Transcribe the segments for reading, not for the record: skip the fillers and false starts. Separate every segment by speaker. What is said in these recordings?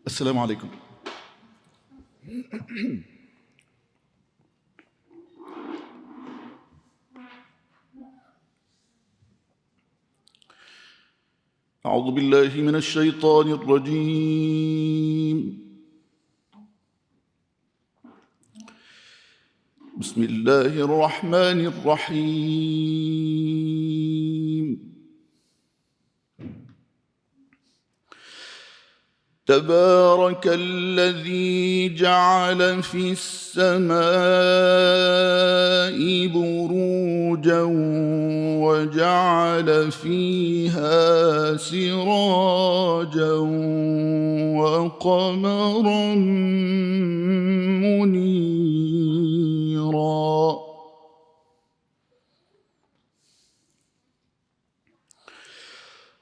Speaker 1: السلام عليكم. أعوذ بالله من الشيطان الرجيم. بسم الله الرحمن الرحيم. تبارك الذي جعل في السماء بروجا وجعل فيها سراجا وقمرا منيرا.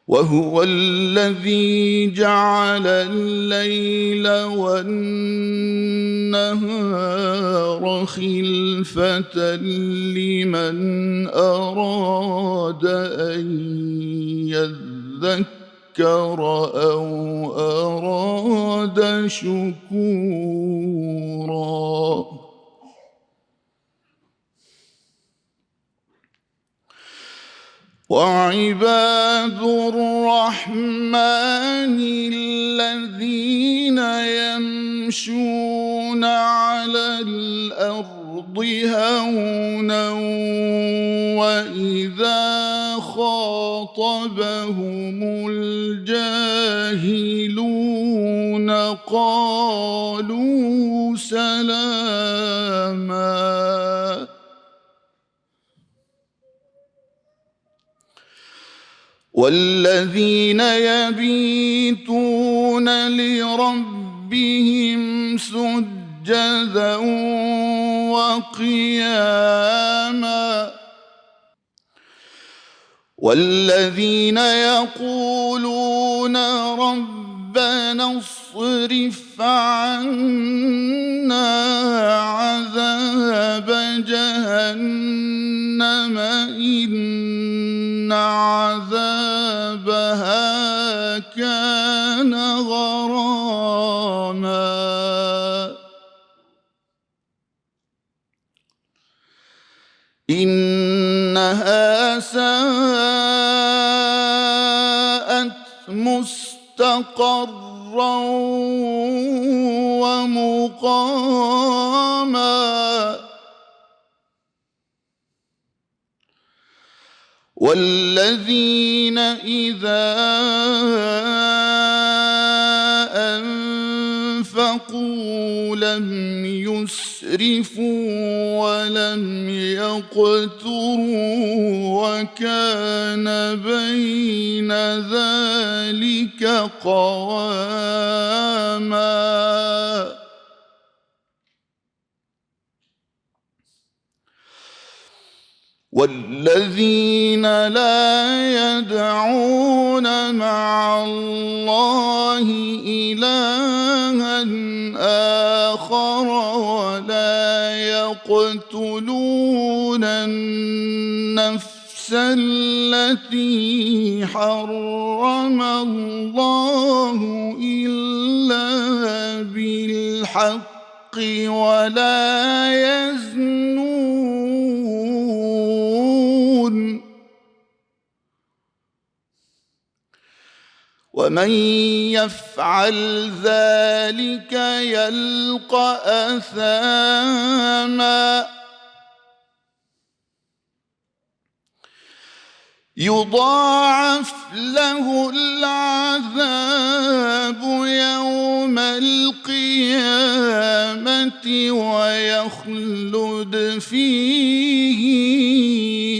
Speaker 1: وهو الذي جعل الليل والنهار خلفة لمن أراد أن يذكر أو أراد شكورا. وعباد الرحمن الذين يمشون على الأرض هونا وإذا خاطبهم الجاهلون قالوا سلاما. والذين يبيتون لربهم سجدا وقياما. والذين يقولون ربنا اصرف عنا عذاب جهنم إن عذابها كان غراما. إنها ساءت مستقرا ومقاما. والذين إذا أنفقوا لم يسرفوا ولم يقتروا وكان بين ذلك قواما. والذين لا يدعون مع الله إلها آخر ولا يقتلون النفس التي حرم الله إلا بالحق ولا يزنون. ومن يفعل ذلك يلقى أثاما يضاعف له العذاب يوم القيامة ويخلد فيه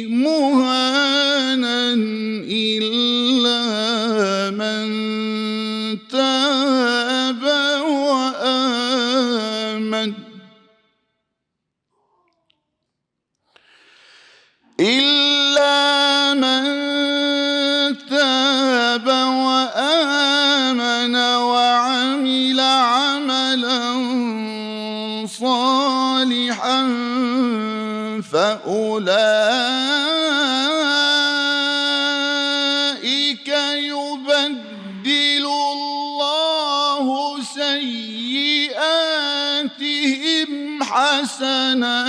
Speaker 1: مهانا إلا من تاب وآمن إلا من تاب وآمن وعمل عملا صالحا فأولئك يبدل الله الحسنات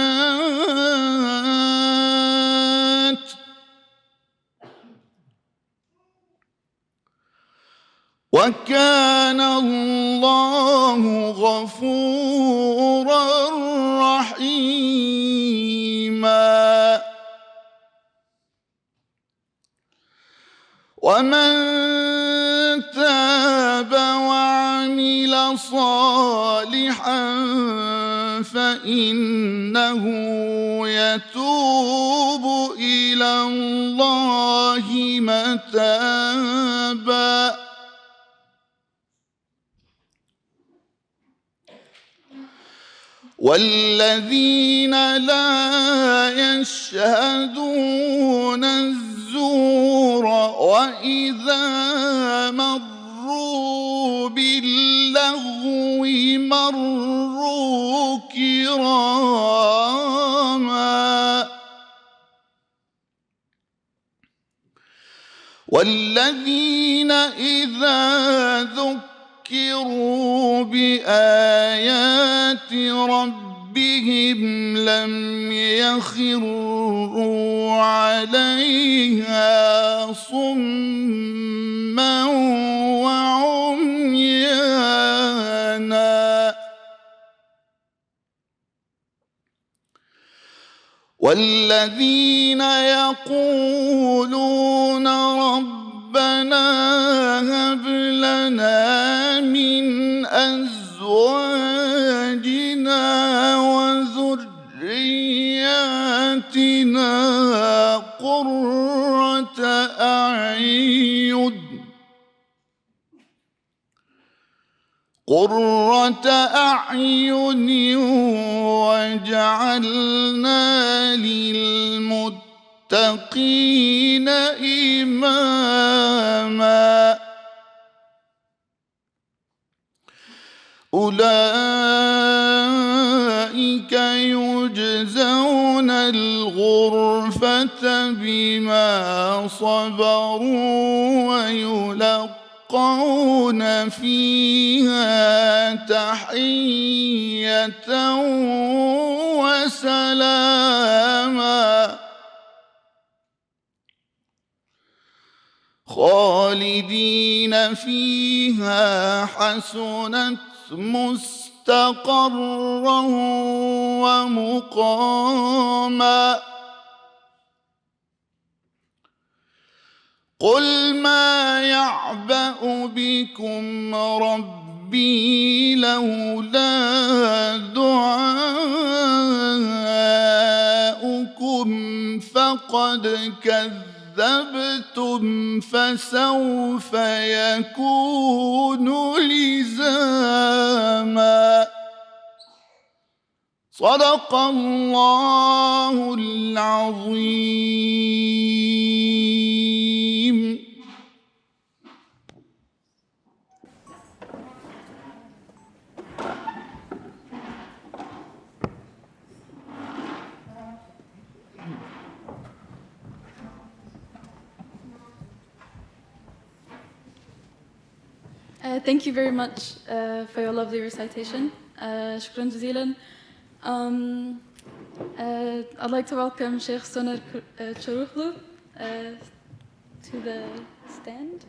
Speaker 1: وكان الله غفورا رحيما ومن تاب وعمل صالحا فإنه يتوب إلى الله متابا والذين لا يشهدون الزور وإذا مروا باللغو مروا كراما والذين إذا ذكروا بآيات ربهم لم يخروا عليها صما وعميانا والذين يقولون ربنا هب لنا من أزواجنا وذرياتنا قرة أعين واجعلنا للمتقين إماما أولئك يجزون الغرفة بما صبروا ويلقون فيها تحية وسلاما خالدين فيها حسنت مستقرا ومقاما قل ما يعبأ بكم ربي لولا دعاؤكم فقد كذبتم فسوف يكون لزاما صدق الله العظيم.
Speaker 2: Thank you very much for your lovely recitation. Shukran jazilan. I'd like to welcome Sheikh Coruhlu to the stand.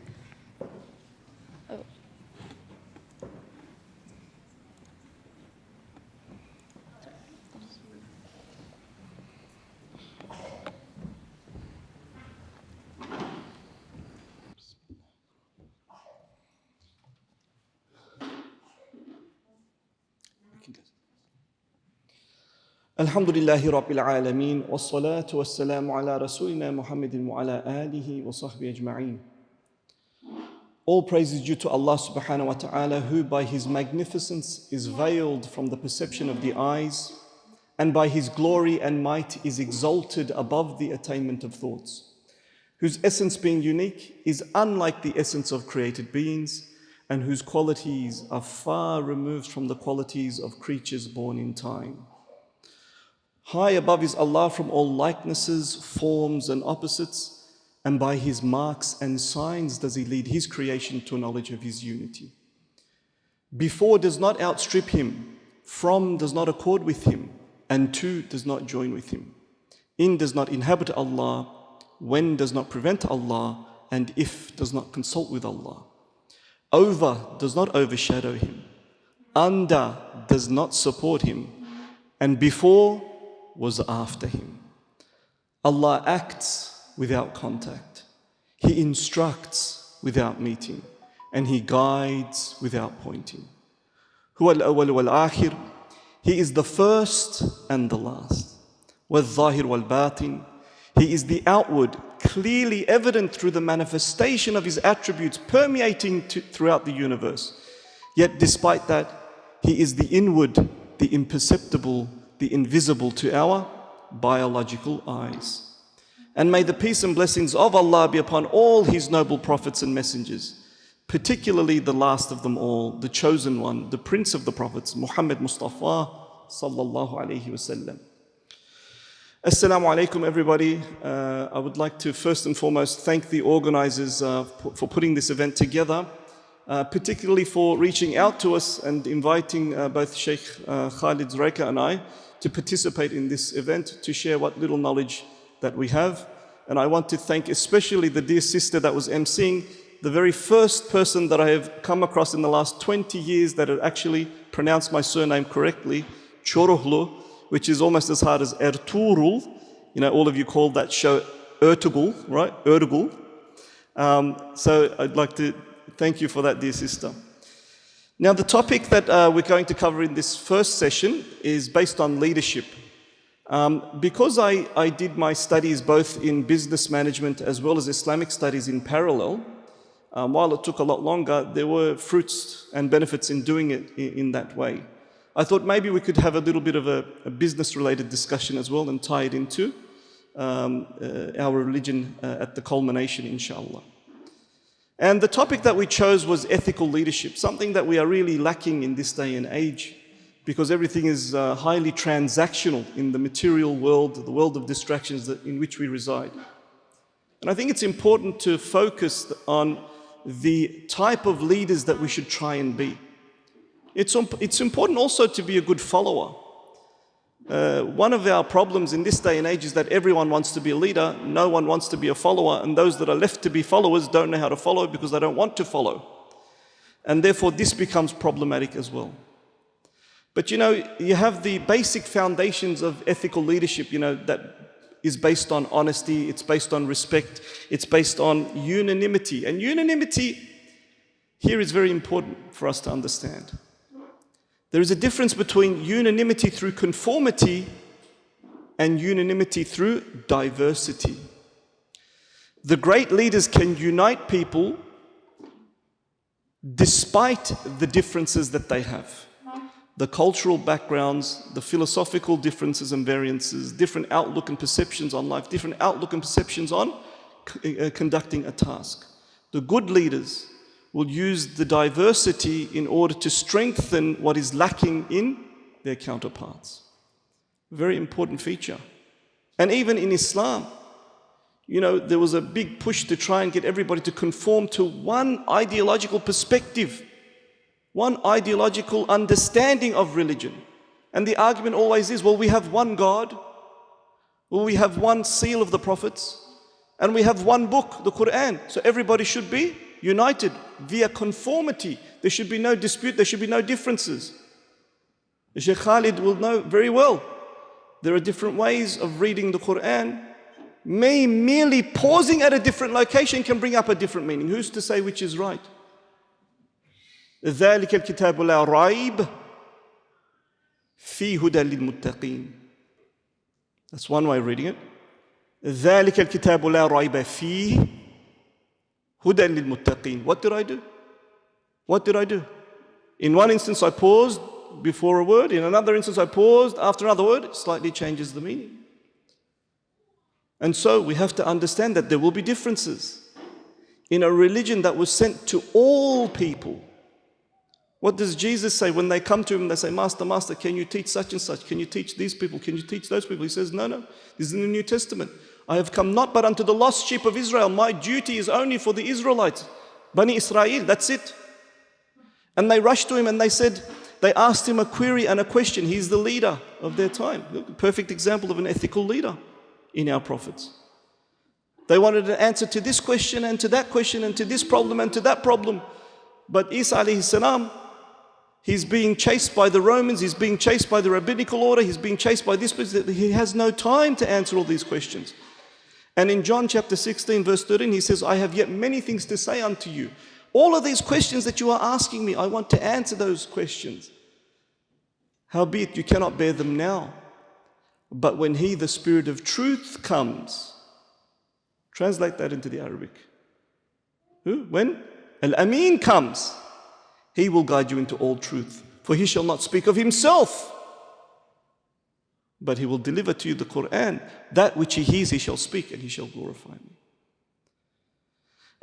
Speaker 2: Oh.
Speaker 3: Alhamdulillahi Rabbil Alameen, wassalatu wassalamu ala Rasulina Muhammadin wa ala alihi wa sahbihi ajma'een. All praise is due to Allah subhanahu wa ta'ala, who by His magnificence is veiled from the perception of the eyes, and by His glory and might is exalted above the attainment of thoughts, whose essence being unique is unlike the essence of created beings, and whose qualities are far removed from the qualities of creatures born in time. High above is Allah from all likenesses, forms and opposites, and by His marks and signs does He lead His creation to knowledge of His unity. Before does not outstrip Him, from does not accord with him, and to does not join with him. In does not inhabit Allah, when does not prevent Allah, and if does not consult with Allah. Over does not overshadow him, under does not support him, and before was after him. Allah acts without contact. He instructs without meeting, and He guides without pointing. Huwa al-awwal wal-akhir. He is the first and the last. Wal-zahir wal-batin. He is the outward, clearly evident through the manifestation of His attributes permeating throughout the universe. Yet despite that, He is the inward, the imperceptible, the invisible to our biological eyes. And may the peace and blessings of Allah be upon all His noble prophets and messengers, particularly the last of them all, the chosen one, the prince of the prophets, Muhammad Mustafa sallallahu alayhi wasallam. Assalamu alaikum everybody. I would like to first and foremost thank the organizers for putting this event together, particularly for reaching out to us and inviting both Sheikh Khaled Zraykah and I to participate in this event, to share what little knowledge that we have. And I want to thank especially the dear sister that was emceeing, the very first person that I have come across in the last 20 years that had actually pronounced my surname correctly, Coruhlu, which is almost as hard as Ertuğrul. You know, all of you call that show Ertuğrul, right? Ertuğrul. So I'd like to thank you for that, dear sister. Now, the topic that we're going to cover in this first session is based on leadership. Because I did my studies both in business management as well as Islamic studies in parallel, while it took a lot longer, there were fruits and benefits in doing it in that way. I thought maybe we could have a little bit of a business-related discussion as well and tie it into our religion at the culmination, inshallah. And the topic that we chose was ethical leadership, something that we are really lacking in this day and age, because everything is highly transactional in the material world, the world of distractions in which we reside. And I think it's important to focus on the type of leaders that we should try and be. It's important also to be a good follower. One of our problems in this day and age is that everyone wants to be a leader, no one wants to be a follower, and those that are left to be followers don't know how to follow because they don't want to follow. And therefore this becomes problematic as well. But you know, you have the basic foundations of ethical leadership, you know, that is based on honesty, it's based on respect, it's based on unanimity. And unanimity here is very important for us to understand. There is a difference between unanimity through conformity and unanimity through diversity. The great leaders can unite people despite the differences that they have. The cultural backgrounds, the philosophical differences and variances, different outlook and perceptions on life, different outlook and perceptions on conducting a task. The good leaders will use the diversity in order to strengthen what is lacking in their counterparts. Very important feature. And even in Islam, you know, there was a big push to try and get everybody to conform to one ideological perspective, one ideological understanding of religion. And the argument always is, well, we have one God, well, we have one seal of the prophets, and we have one book, the Quran. So everybody should be united via conformity. There should be no dispute, there should be no differences. Sheikh Khaled will know very well, there are different ways of reading the Quran. Merely pausing at a different location can bring up a different meaning. Who's to say which is right? ذَلِكَ الْكِتَابُ لَا رَيْبَ فِي هُدًى لِلْمُتَّقِينَ. That's one way of reading it. ذَلِكَ الْكِتَابُ لَا رَيْبَ فِيهِ هُدًى لِلْمُتَّقِينَ. What did I do? What did I do? In one instance I paused before a word, in another instance I paused after another word. It slightly changes the meaning. And so we have to understand that there will be differences in a religion that was sent to all people. What does Jesus say when they come to him? They say, Master, Master, can you teach such and such? Can you teach these people? Can you teach those people? He says, no, no. This is in the New Testament. I have come not but unto the lost sheep of Israel. My duty is only for the Israelites. Bani Israel, that's it. And they rushed to him and they said, They asked him a query and a question. He's the leader of their time. Look, a perfect example of an ethical leader in our prophets. They wanted an answer to this question and to that question and to this problem and to that problem. But Isa alayhi salam, he's being chased by the Romans, he's being chased by the rabbinical order, he's being chased by this person. He has no time to answer all these questions. And in John chapter 16 verse 13 he says, I have yet many things to say unto you. All of these questions that you are asking me, I want to answer those questions. Howbeit you cannot bear them now. But when he, the Spirit of truth, comes, translate that into the Arabic. Who? When Al-Amin comes, he will guide you into all truth. For he shall not speak of himself, but he will deliver to you the Quran. That which he hears he shall speak, and he shall glorify me.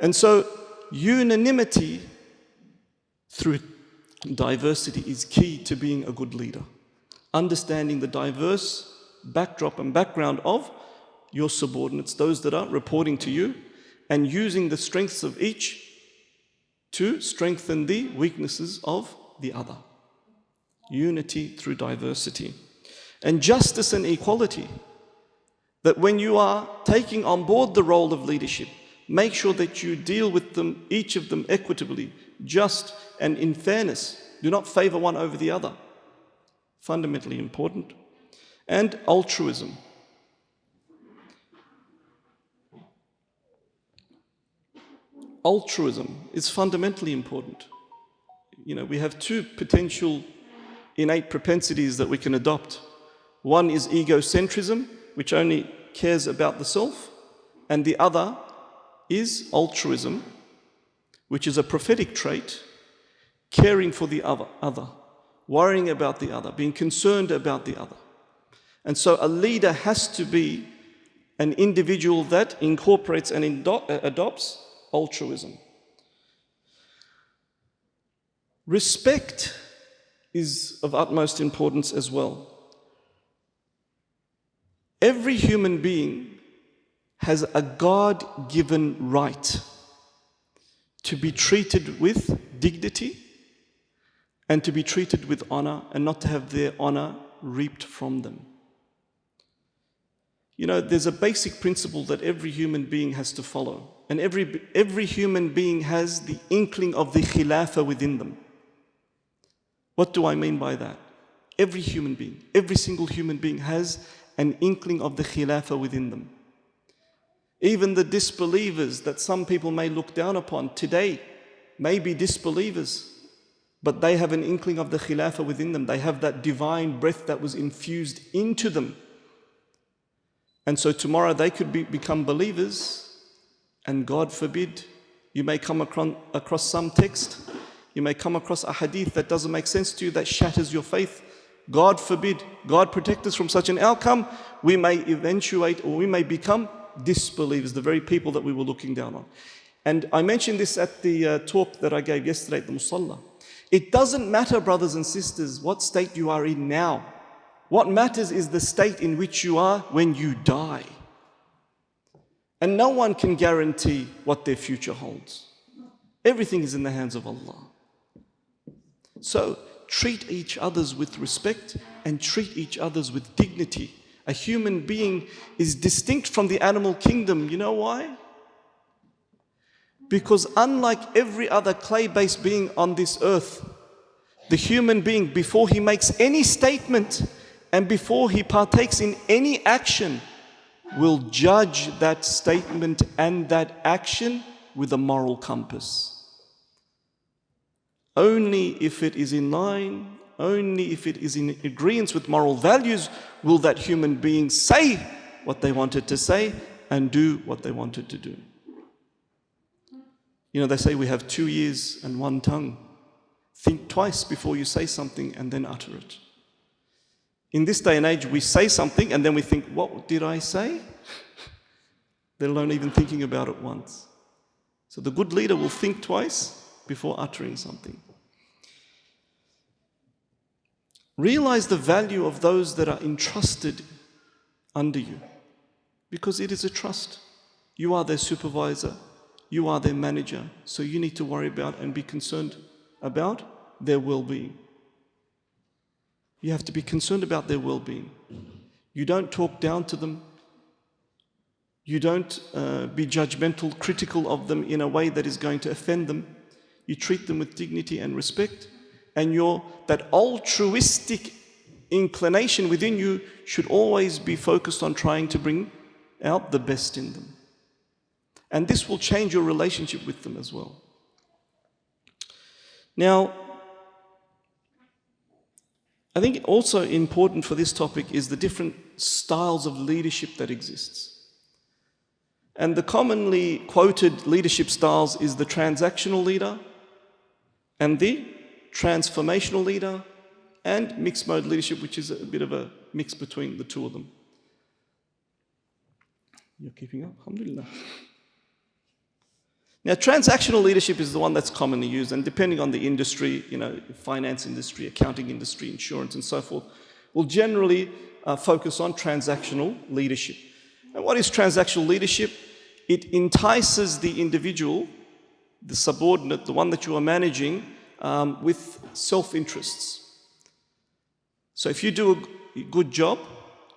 Speaker 3: And so unanimity through diversity is key to being a good leader. Understanding the diverse backdrop and background of your subordinates, those that are reporting to you, and using the strengths of each to strengthen the weaknesses of the other. Unity through diversity. And justice and equality. That when you are taking on board the role of leadership, make sure that you deal with them, each of them equitably, just and in fairness. Do not favor one over the other. Fundamentally important. And altruism. Altruism is fundamentally important. You know, we have two potential innate propensities that we can adopt. One is egocentrism, which only cares about the self, and the other is altruism, which is a prophetic trait, caring for the other, worrying about the other, being concerned about the other. And so a leader has to be an individual that incorporates and adopts altruism. Respect is of utmost importance as well. Every human being has a God-given right to be treated with dignity and to be treated with honor and not to have their honor reaped from them. You know, there's a basic principle that every human being has to follow. And every human being has the inkling of the khilafah within them. What do I mean by that? Every human being, every single human being has an inkling of the khilafah within them. Even the disbelievers that some people may look down upon today may be disbelievers, but they have an inkling of the khilafah within them. They have that divine breath that was infused into them. And so tomorrow they could become believers, and God forbid, you may come across some text, you may come across a hadith that doesn't make sense to you, that shatters your faith. God forbid, God protect us from such an outcome. We may eventuate, or we may become disbelievers, the very people that we were looking down on. And I mentioned this at the talk that I gave yesterday at the Musalla. It doesn't matter, brothers and sisters, what state you are in now. What matters is the state in which you are when you die. And no one can guarantee what their future holds. Everything is in the hands of Allah. So treat each others with respect and treat each others with dignity. A human being is distinct from the animal kingdom. You know why? Because unlike every other clay-based being on this earth, the human being, before he makes any statement and before he partakes in any action, will judge that statement and that action with a moral compass. Only if it is in line, only if it is in agreement with moral values, will that human being say what they wanted to say and do what they wanted to do. You know, they say we have 2 ears and 1 tongue. Think twice before you say something and then utter it. In this day and age, we say something and then we think, what did I say? Let alone even thinking about it once. So the good leader will think twice before uttering something. Realize the value of those that are entrusted under you, because it is a trust. You are their supervisor, you are their manager, so you need to worry about and be concerned about their well-being. You have to be concerned about their well-being. You don't talk down to them. You don't be judgmental, critical of them in a way that is going to offend them. You treat them with dignity and respect. And that altruistic inclination within you should always be focused on trying to bring out the best in them. And this will change your relationship with them as well. Now, I think also important for this topic is the different styles of leadership that exists. And the commonly quoted leadership styles is the transactional leader and the transformational leader and mixed mode leadership, which is a bit of a mix between the two of them. You're keeping up? Alhamdulillah. Now, transactional leadership is the one that's commonly used, and depending on the industry, finance industry, accounting industry, insurance, and so forth, will generally focus on transactional leadership. And what is transactional leadership? It entices the individual, the subordinate, the one that you are managing, with self-interests. So if you do a good job,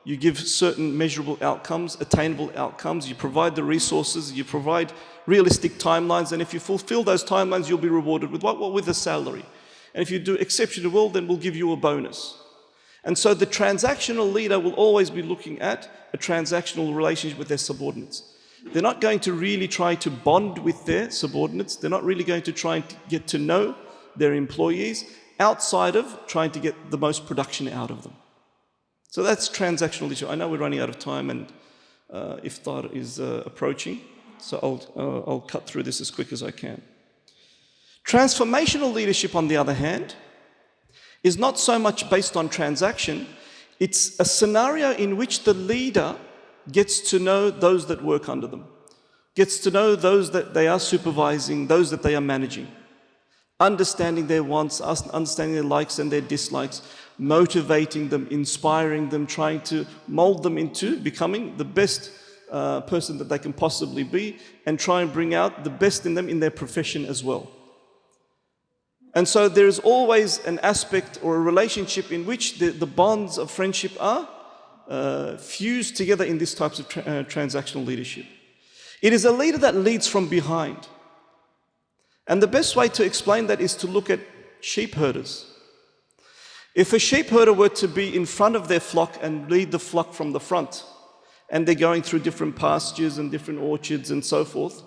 Speaker 3: you give certain measurable outcomes, attainable outcomes, you provide the resources, you provide realistic timelines, and if you fulfill those timelines, you'll be rewarded with what? Well, with a salary. And if you do exceptionally well, then we'll give you a bonus. And so the transactional leader will always be looking at a transactional relationship with their subordinates. They're not going to really try to bond with their subordinates. They're not really going to try and get to know their employees outside of trying to get the most production out of them. So that's transactional leadership. I know we're running out of time and Iftar is approaching, so I'll cut through this as quick as I can. Transformational leadership, on the other hand, is not so much based on transaction. It's a scenario in which the leader gets to know those that work under them, gets to know those that they are supervising, those that they are managing, understanding their wants, understanding their likes and their dislikes, motivating them, inspiring them, trying to mold them into becoming the best person that they can possibly be, and try and bring out the best in them in their profession as well. And so there is always an aspect or a relationship in which the bonds of friendship are fused together in these types of transactional leadership. It is a leader that leads from behind. And the best way to explain that is to look at sheep herders. If a sheep herder were to be in front of their flock and lead the flock from the front, and they're going through different pastures and different orchards and so forth,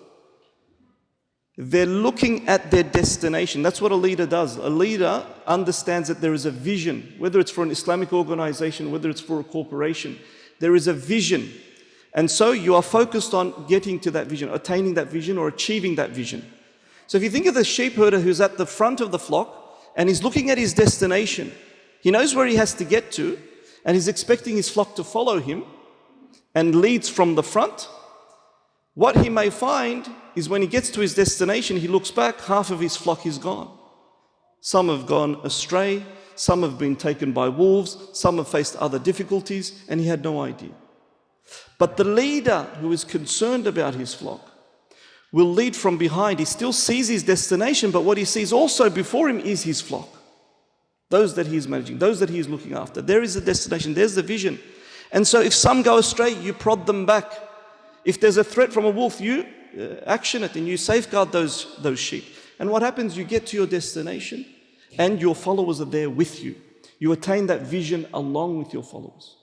Speaker 3: they're looking at their destination. That's what a leader does. A leader understands that there is a vision, whether it's for an Islamic organization, whether it's for a corporation, there is a vision. And so you are focused on getting to that vision, attaining that vision or achieving that vision. So if you think of the sheep herder who's at the front of the flock and he's looking at his destination, he knows where he has to get to and he's expecting his flock to follow him and leads from the front. What he may find is when he gets to his destination, he looks back, half of his flock is gone. Some have gone astray, some have been taken by wolves, some have faced other difficulties, and he had no idea. But the leader who is concerned about his flock will lead from behind. He still sees his destination, but what he sees also before him is his flock. Those that he is managing, those that he is looking after. There is a destination, there's the vision. And so if some go astray, you prod them back. If there's a threat from a wolf, you action it and you safeguard those sheep. And what happens? You get to your destination and your followers are there with you. You attain that vision along with your followers.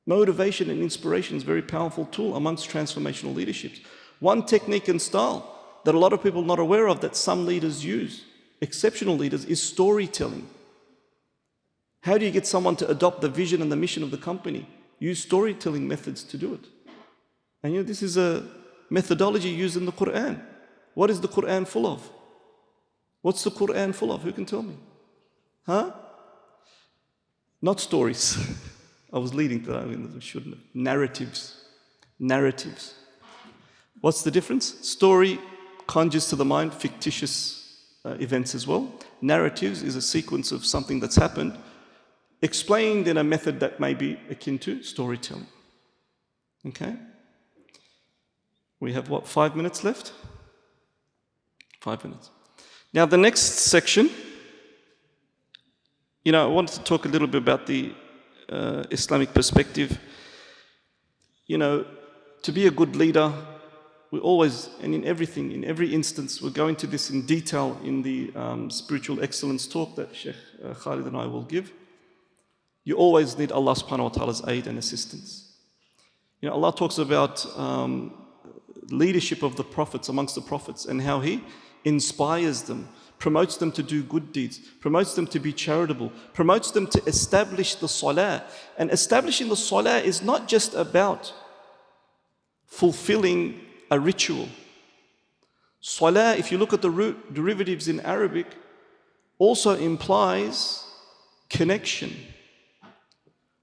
Speaker 3: Motivation and inspiration is a very powerful tool amongst transformational leaderships. One technique and style that a lot of people are not aware of that some leaders use, exceptional leaders, is storytelling. How do you get someone to adopt the vision and the mission of the company? Use storytelling methods to do it. And this is a methodology used in the Quran. What is the Quran full of? What's the Quran full of? Who can tell me? Huh? Not stories. I was leading to that, I shouldn't have. Narratives. Narratives. What's the difference? Story conjures to the mind fictitious events as well. Narratives is a sequence of something that's happened, explained in a method that may be akin to storytelling. Okay? We have 5 minutes left? 5 minutes. Now the next section I wanted to talk a little bit about the Islamic perspective. To be a good leader, we always, and in everything, in every instance, we'll go into this in detail in the spiritual excellence talk that Sheikh Khaled and I will give. You always need Allah subhanahu wa ta'ala's aid and assistance. Allah talks about leadership of the prophets amongst the prophets and how He inspires them, promotes them to do good deeds, promotes them to be charitable, promotes them to establish the salah. And establishing the salah is not just about fulfilling a ritual. Salah, if you look at the root derivatives in Arabic, also implies connection.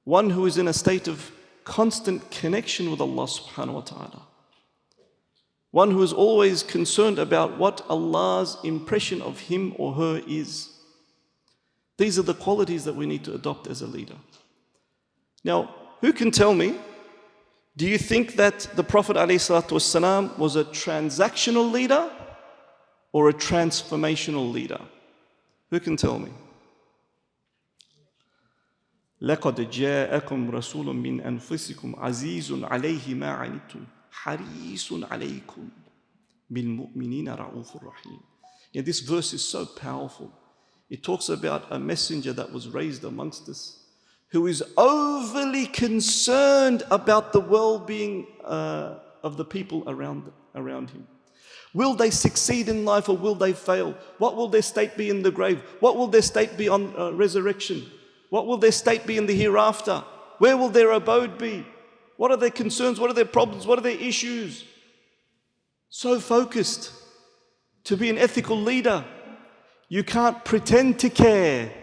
Speaker 3: One who is in a state of constant connection with Allah subhanahu wa ta'ala. One who is always concerned about what Allah's impression of him or her is. These are the qualities that we need to adopt as a leader. Now, who can tell me, do you think that the Prophet ﷺ was a transactional leader or a transformational leader? Who can tell me? لَقَدْ جَاءَكُمْ رَسُولٌ مِّنْ أَنفُسِكُمْ عَزِيزٌ عَلَيْهِ مَا عَنِتُّمْ حَرِيصٌ عَلَيْكُمْ بِالْمُؤْمِنِينَ رَءُوفٌ رَحِيمٌ. This verse is so powerful. It talks about a messenger that was raised amongst us, who is overly concerned about the well-being of the people around him. Will they succeed in life or will they fail? What will their state be in the grave? What will their state be on resurrection? What will their state be in the hereafter? Where will their abode be? What are their concerns? What are their problems? What are their issues? So focused. To be an ethical leader, you can't pretend to care.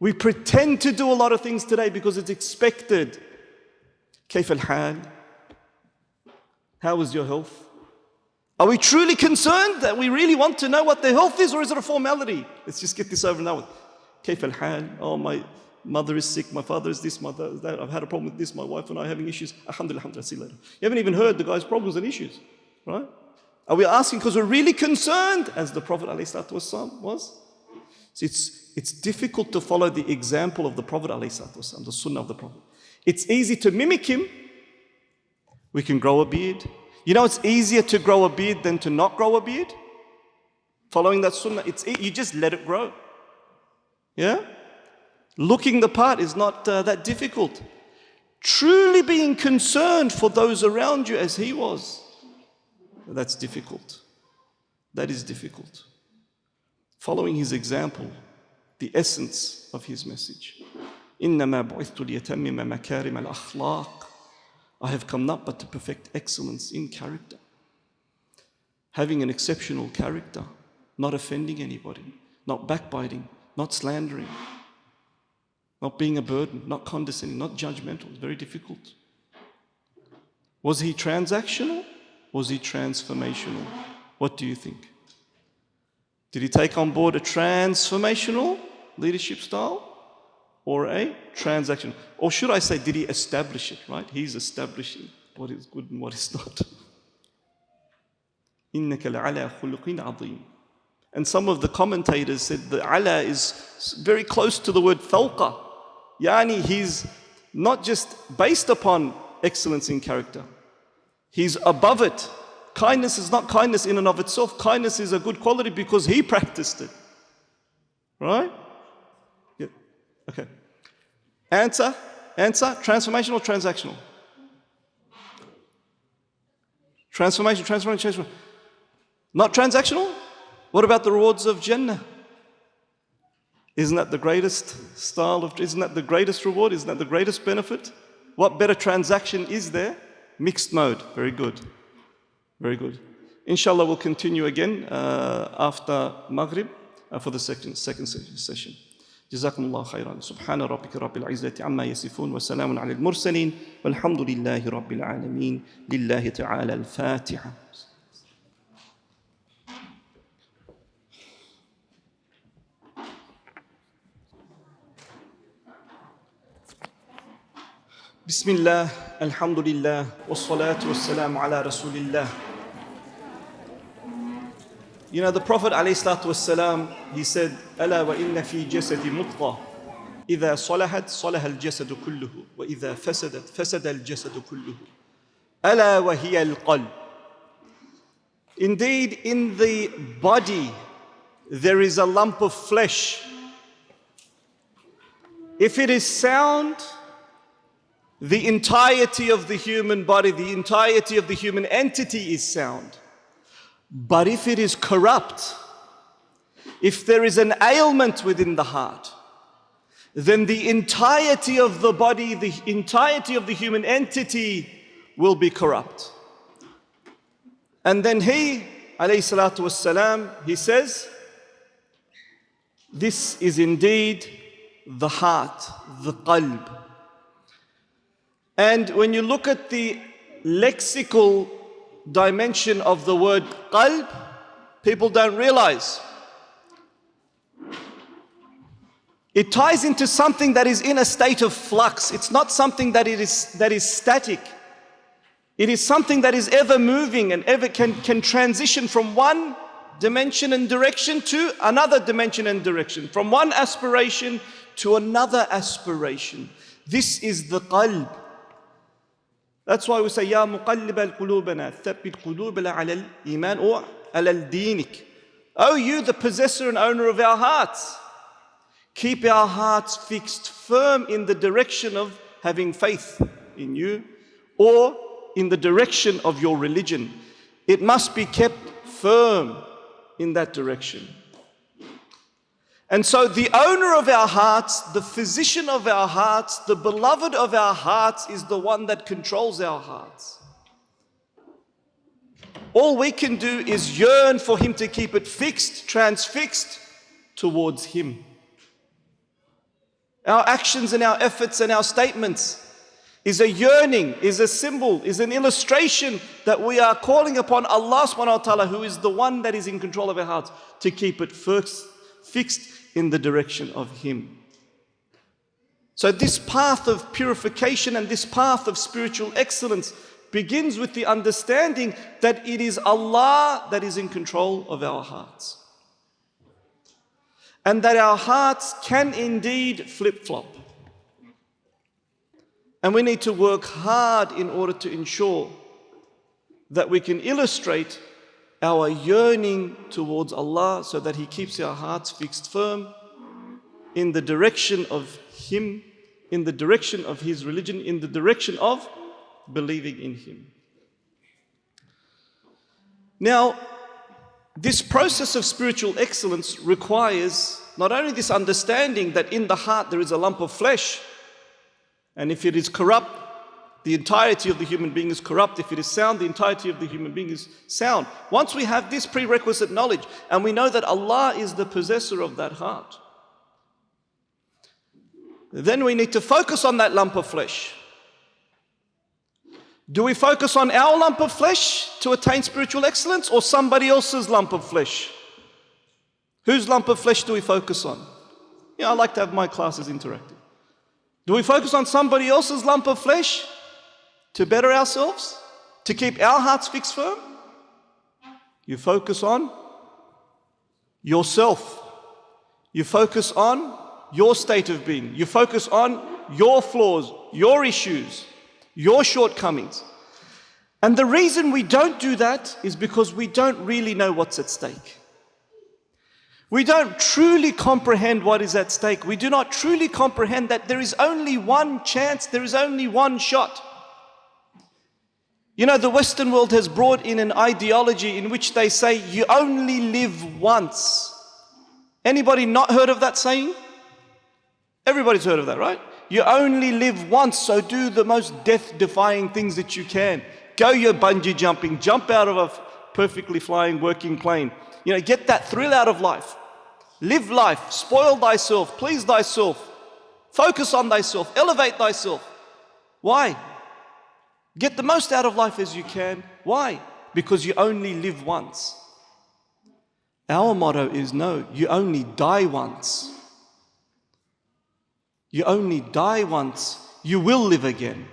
Speaker 3: We pretend to do a lot of things today because it's expected. كيف الحال? How is your health? Are we truly concerned that we really want to know what their health is, or is it a formality? Let's just get this over and done with. كيف الحال? Oh, my mother is sick, my father is this, my father is that, I've had a problem with this, my wife and I are having issues. Alhamdulillah, alhamdulillah, see you later. You haven't even heard the guy's problems and issues, right? Are we asking because we're really concerned, as the Prophet ﷺ was? So it's difficult to follow the example of the Prophet ﷺ, the sunnah of the Prophet. It's easy to mimic him. We can grow a beard. It's easier to grow a beard than to not grow a beard. Following that sunnah, you just let it grow. Yeah? Looking the part is not that difficult. Truly being concerned for those around you as he was, that's difficult. That is difficult. Following his example, the essence of his message. إِنَّمَا بُعِثْتُ لِيَتَمِّمَ مَكَارِمَ الْأَخْلَاقِ. I have come not but to perfect excellence in character. Having an exceptional character, not offending anybody, not backbiting, not slandering, not being a burden, not condescending, not judgmental. It's very difficult. Was he transactional? Was he transformational? What do you think? Did he take on board a transformational leadership style or a transactional? Or should I say, did he establish it, right? He's establishing what is good and what is not. إِنَّكَ لَعَلَى خُلُقٍ عَظِيمٍ. And some of the commentators said the ala is very close to the word fawqa. Yani he's not just based upon excellence in character. He's above it. Kindness is not kindness in and of itself. Kindness is a good quality because he practiced it. Right? Yeah. Okay. Answer. Transformational or transactional? Transformation. Not transactional? What about the rewards of Jannah? Isn't that the greatest isn't that the greatest reward? Isn't that the greatest benefit? What better transaction is there? Mixed mode. Very good. Very good. Inshallah, we'll continue again after Maghrib for the second session. جزاكم الله خيرا. سبحان ربك رب العزة عما يصفون وسلام على المرسلين والحمد لله رب العالمين. لله تعالى الفاتحة. بسم الله الحمد لله والصلاة والسلام على رسول الله. The Prophet ﷺ, he said, ألا وإن في جسد مضغة إذا صلحت صلح الجسد كله وإذا فسدت فسد الجسد كله ألا وهي القلب. Indeed, in the body there is a lump of flesh. If it is sound, the entirety of the human body, the entirety of the human entity is sound. But if it is corrupt, if there is an ailment within the heart, then the entirety of the body, the entirety of the human entity will be corrupt. And then he, alayhi salatu wassalam, he says, this is indeed the heart, the qalb. And when you look at the lexical dimension of the word qalb, people don't realize. It ties into something that is in a state of flux. It's not something that is static. It is something that is ever moving and ever can transition from one dimension and direction to another dimension and direction, from one aspiration to another aspiration. This is the qalb. That's why we say, Ya muqallib al-qulubana, thabbit qulubana ala al-iman or ala al-dinik. Oh, you, the possessor and owner of our hearts, keep our hearts fixed firm in the direction of having faith in you or in the direction of your religion. It must be kept firm in that direction. And so the owner of our hearts, the physician of our hearts, the beloved of our hearts is the one that controls our hearts. All we can do is yearn for him to keep it fixed, transfixed towards him. Our actions and our efforts and our statements is a yearning, is a symbol, is an illustration that we are calling upon Allah subhanahu wa ta'ala, who is the one that is in control of our hearts, to keep it fixed in the direction of Him. So this path of purification and this path of spiritual excellence begins with the understanding that it is Allah that is in control of our hearts. And that our hearts can indeed flip-flop. And we need to work hard in order to ensure that we can illustrate our yearning towards Allah so that He keeps our hearts fixed firm in the direction of Him, in the direction of His religion, in the direction of believing in Him. Now, this process of spiritual excellence requires not only this understanding that in the heart there is a lump of flesh, and if it is corrupt, the entirety of the human being is corrupt. If it is sound, the entirety of the human being is sound. Once we have this prerequisite knowledge, and we know that Allah is the possessor of that heart, then we need to focus on that lump of flesh. Do we focus on our lump of flesh to attain spiritual excellence, or somebody else's lump of flesh? Whose lump of flesh do we focus on? I like to have my classes interactive. Do we focus on somebody else's lump of flesh to better ourselves, to keep our hearts fixed firm? You focus on yourself. You focus on your state of being. You focus on your flaws, your issues, your shortcomings. And the reason we don't do that is because we don't really know what's at stake. We don't truly comprehend what is at stake. We do not truly comprehend that there is only one chance, there is only one shot. The Western world has brought in an ideology in which they say you only live once. Anybody not heard of that saying? Everybody's heard of that, right? You only live once, so do the most death-defying things that you can. Go your bungee jumping, jump out of a perfectly flying working plane. Get that thrill out of life. Live life, spoil thyself, please thyself, focus on thyself, elevate thyself. Why? Get the most out of life as you can. Why? Because you only live once. Our motto is no, you only die once. You only die once, you will live again.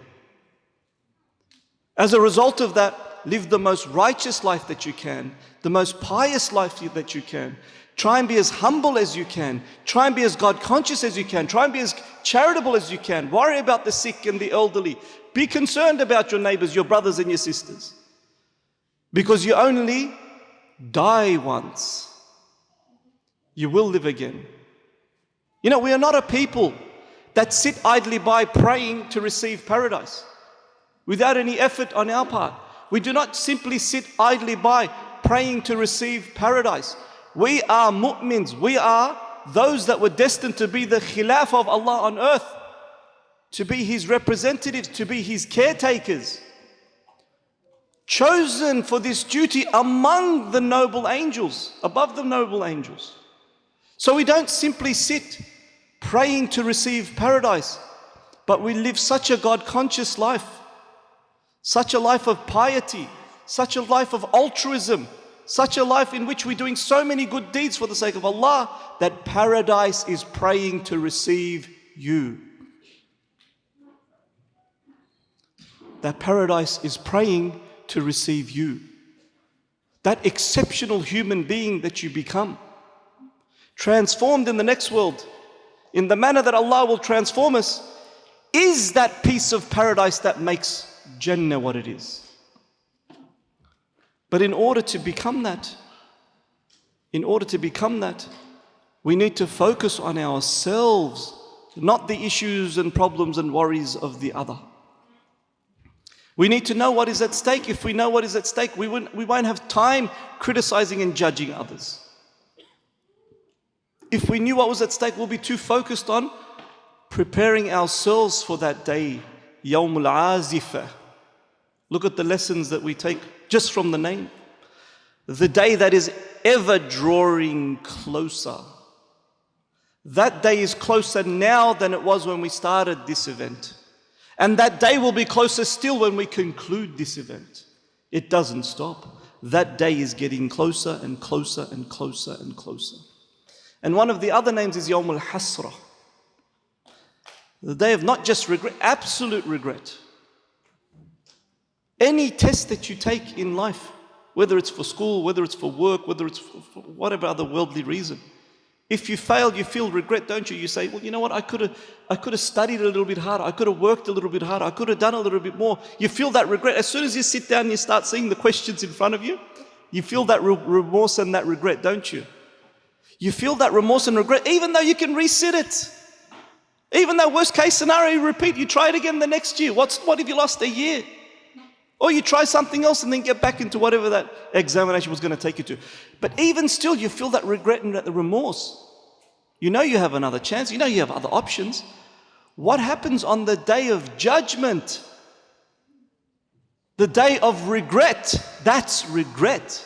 Speaker 3: As a result of that, live the most righteous life that you can, the most pious life that you can. Try and be as humble as you can. Try and be as God conscious as you can. Try and be as charitable as you can. Worry about the sick and the elderly. Be concerned about your neighbors, your brothers and your sisters. Because you only die once. You will live again. You know, we are not a people that sit idly by praying to receive paradise without any effort on our part. We do not simply sit idly by praying to receive paradise. We are mu'mins. We are those that were destined to be the khilafah of Allah on earth, to be His representatives, to be His caretakers, chosen for this duty among the noble angels, above the noble angels. So we don't simply sit praying to receive paradise, but we live such a God-conscious life, such a life of piety, such a life of altruism, such a life in which we're doing so many good deeds for the sake of Allah, that paradise is praying to receive you. That paradise is praying to receive you. That exceptional human being that you become, transformed in the next world, in the manner that Allah will transform us, is that piece of paradise that makes Jannah what it is. But in order to become that, we need to focus on ourselves, not the issues and problems and worries of the other. We need to know what is at stake. If we know what is at stake, we won't have time criticizing and judging others. If we knew what was at stake, we'll be too focused on preparing ourselves for that day, Yawmul Azifah. Look at the lessons that we take just from the name. The day that is ever drawing closer. That day is closer now than it was when we started this event. And that day will be closer still when we conclude this event. It doesn't stop. That day is getting closer and closer and closer and closer. And one of the other names is Yawmul Hasra. The day of not just regret, absolute regret. Any test that you take in life, whether it's for school, whether it's for work, whether it's for whatever other worldly reason, if you fail, you feel regret, don't you? You say, well, you know what, I could have studied a little bit harder, I could have worked a little bit harder, I could have done a little bit more. You feel that regret. As soon as you sit down and you start seeing the questions in front of you, you feel that remorse and that regret, don't you? You feel that remorse and regret, even though you can resit it. Even though worst case scenario, you repeat, you try it again the next year. What if you lost a year? Or you try something else and then get back into whatever that examination was going to take you to. But even still, you feel that regret and that remorse. You know you have another chance. You know you have other options. What happens on the day of judgment? The day of regret. That's regret.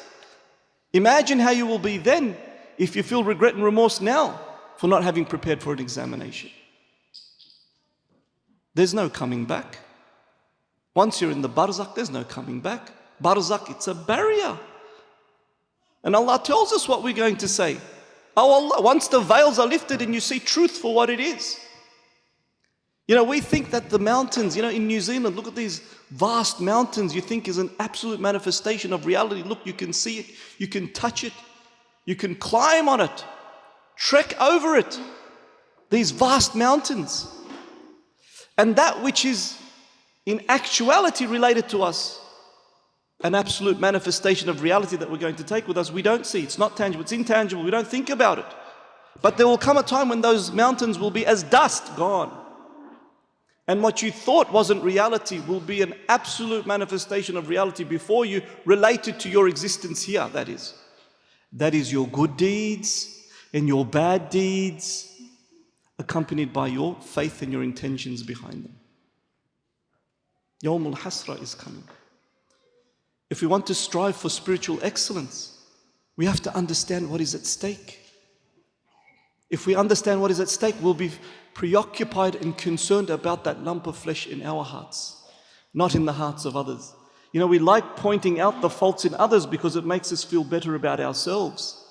Speaker 3: Imagine how you will be then if you feel regret and remorse now for not having prepared for an examination. There's no coming back. Once you're in the barzakh, there's no coming back. Barzakh, it's a barrier. And Allah tells us what we're going to say. Oh Allah, once the veils are lifted and you see truth for what it is. You know, we think that the mountains, you know, in New Zealand, look at these vast mountains you think is an absolute manifestation of reality. Look, you can see it, you can touch it, you can climb on it, trek over it. These vast mountains. And that which is in actuality related to us, an absolute manifestation of reality that we're going to take with us, we don't see. It's not tangible, it's intangible, we don't think about it. But there will come a time when those mountains will be as dust, gone. And what you thought wasn't reality will be an absolute manifestation of reality before you, related to your existence here, that is. That is your good deeds and your bad deeds, accompanied by your faith and your intentions behind them. Yawmul Hasra is coming. If we want to strive for spiritual excellence, we have to understand what is at stake. If we understand what is at stake, we'll be preoccupied and concerned about that lump of flesh in our hearts, not in the hearts of others. You know, we like pointing out the faults in others because it makes us feel better about ourselves.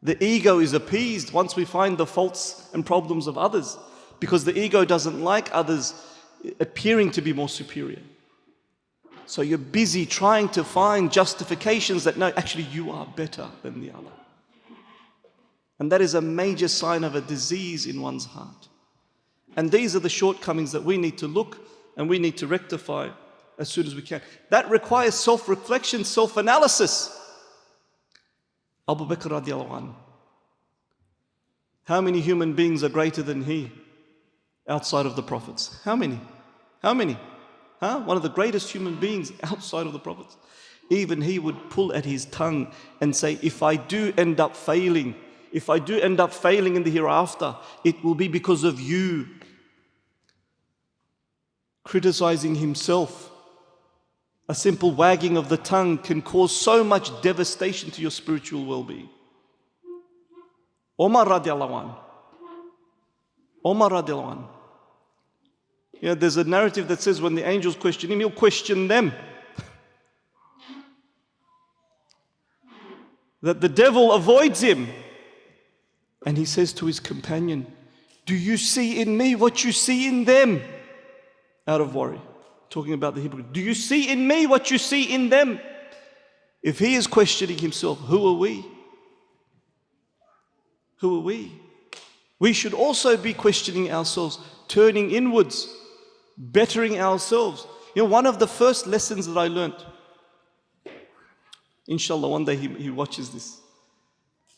Speaker 3: The ego is appeased once we find the faults and problems of others, because the ego doesn't like others appearing to be more superior. So you're busy trying to find justifications that no, actually you are better than the other. And that is a major sign of a disease in one's heart. And these are the shortcomings that we need to look and we need to rectify as soon as we can. That requires self-reflection, self-analysis. Abu Bakr radiallahu anhu. How many human beings are greater than he outside of the prophets? How many? How many? One of the greatest human beings outside of the prophets. Even he would pull at his tongue and say, if I do end up failing in the hereafter, it will be because of you. Criticizing himself. A simple wagging of the tongue can cause so much devastation to your spiritual well-being. Umar radiallahu anhu. Umar radiallahu anhu. Yeah, there's a narrative that says when the angels question him, he'll question them. That the devil avoids him. And he says to his companion, do you see in me what you see in them? Out of worry. Talking about the hypocrite. Do you see in me what you see in them? If he is questioning himself, who are we? Who are we? We should also be questioning ourselves, turning inwards, bettering ourselves. You know, one of the first lessons that I learned, inshallah, one day he watches this.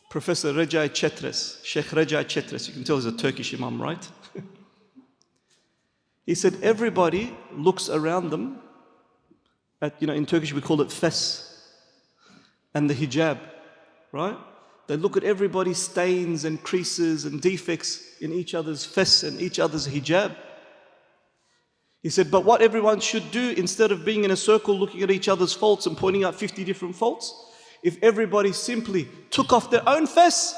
Speaker 3: Professor Recai Çetres, Sheikh Recai Çetres, you can tell he's a Turkish imam, right? He said everybody looks around them at, in Turkish we call it fes and the hijab, right? They look at everybody's stains and creases and defects in each other's fes and each other's hijab. He said, but what everyone should do, instead of being in a circle looking at each other's faults and pointing out 50 different faults, if everybody simply took off their own fes,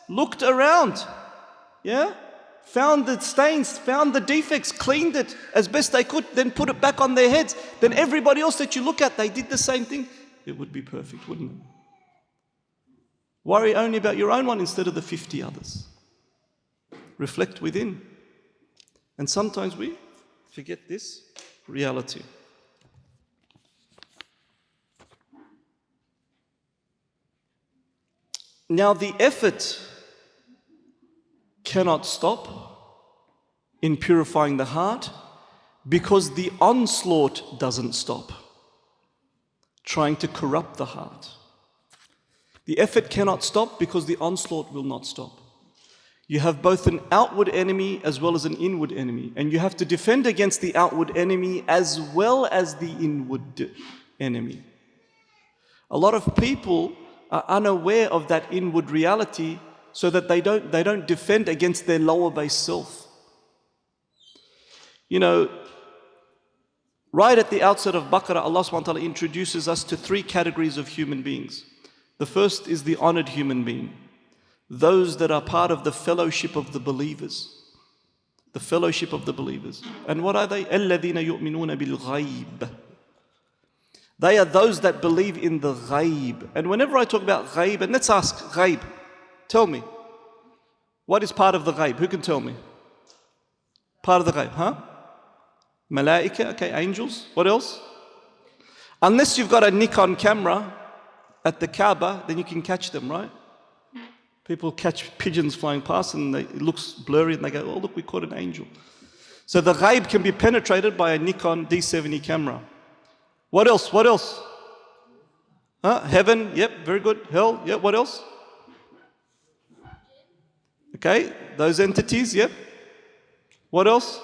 Speaker 3: looked around, found the stains, found the defects, cleaned it as best they could, then put it back on their heads, then everybody else that you look at, they did the same thing, it would be perfect, wouldn't it? Worry only about your own one instead of the 50 others. Reflect within. And sometimes we forget this reality. Now the effort cannot stop in purifying the heart because the onslaught doesn't stop, trying to corrupt the heart. The effort cannot stop because the onslaught will not stop. You have both an outward enemy as well as an inward enemy, and you have to defend against the outward enemy as well as the inward enemy. A lot of people are unaware of that inward reality, so that they don't defend against their lower base self. Right at the outset of Baqarah, Allah subhanahu wa ta'ala introduces us to 3 categories of human beings. The first is the honored human being. Those that are part of the fellowship of the believers. The fellowship of the believers. And what are they? الَّذِينَ يُؤْمِنُونَ بِالْغَيْبِ. They are those that believe in the ghaib. And whenever I talk about ghaib, and let's ask ghaib, tell me, what is part of the ghaib? Who can tell me? Part of the ghaib, Malaika, okay, angels. What else? Unless you've got a Nikon camera at the Kaaba, then you can catch them, right? People catch pigeons flying past and it looks blurry and they go, oh look, we caught an angel. So the ghaib can be penetrated by a Nikon D70 camera. What else? What else? Heaven, yep, very good. Hell, yep, what else? Okay, those entities, yep. What else?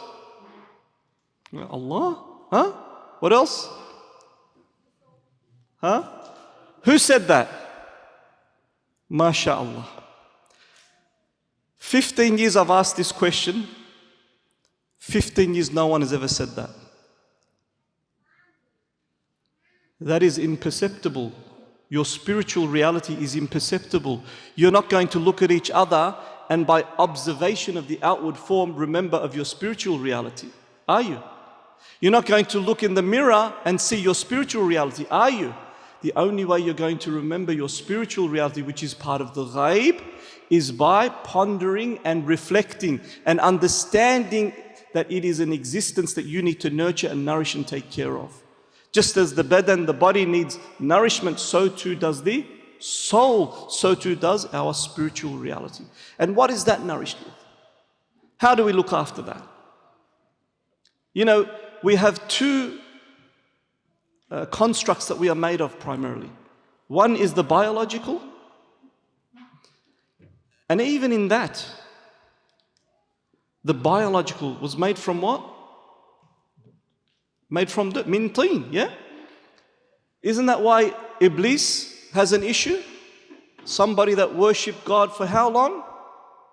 Speaker 3: Allah? What else? Who said that? MashaAllah. 15 years I've asked this question. 15 years no one has ever said that. That is imperceptible. Your spiritual reality is imperceptible. You're not going to look at each other and by observation of the outward form remember of your spiritual reality. Are you? You're not going to look in the mirror and see your spiritual reality. Are you? The only way you're going to remember your spiritual reality, which is part of the ghaib, is by pondering and reflecting and understanding that it is an existence that you need to nurture and nourish and take care of. Just as the badan, the body needs nourishment, so too does the soul, so too does our spiritual reality. And what is that nourished with? How do we look after that? You know, we have two constructs that we are made of primarily. One is the biological, and even in that, the biological was made from what? Made from dirt, min teen, yeah? Isn't that why Iblis has an issue? Somebody that worshipped God for how long?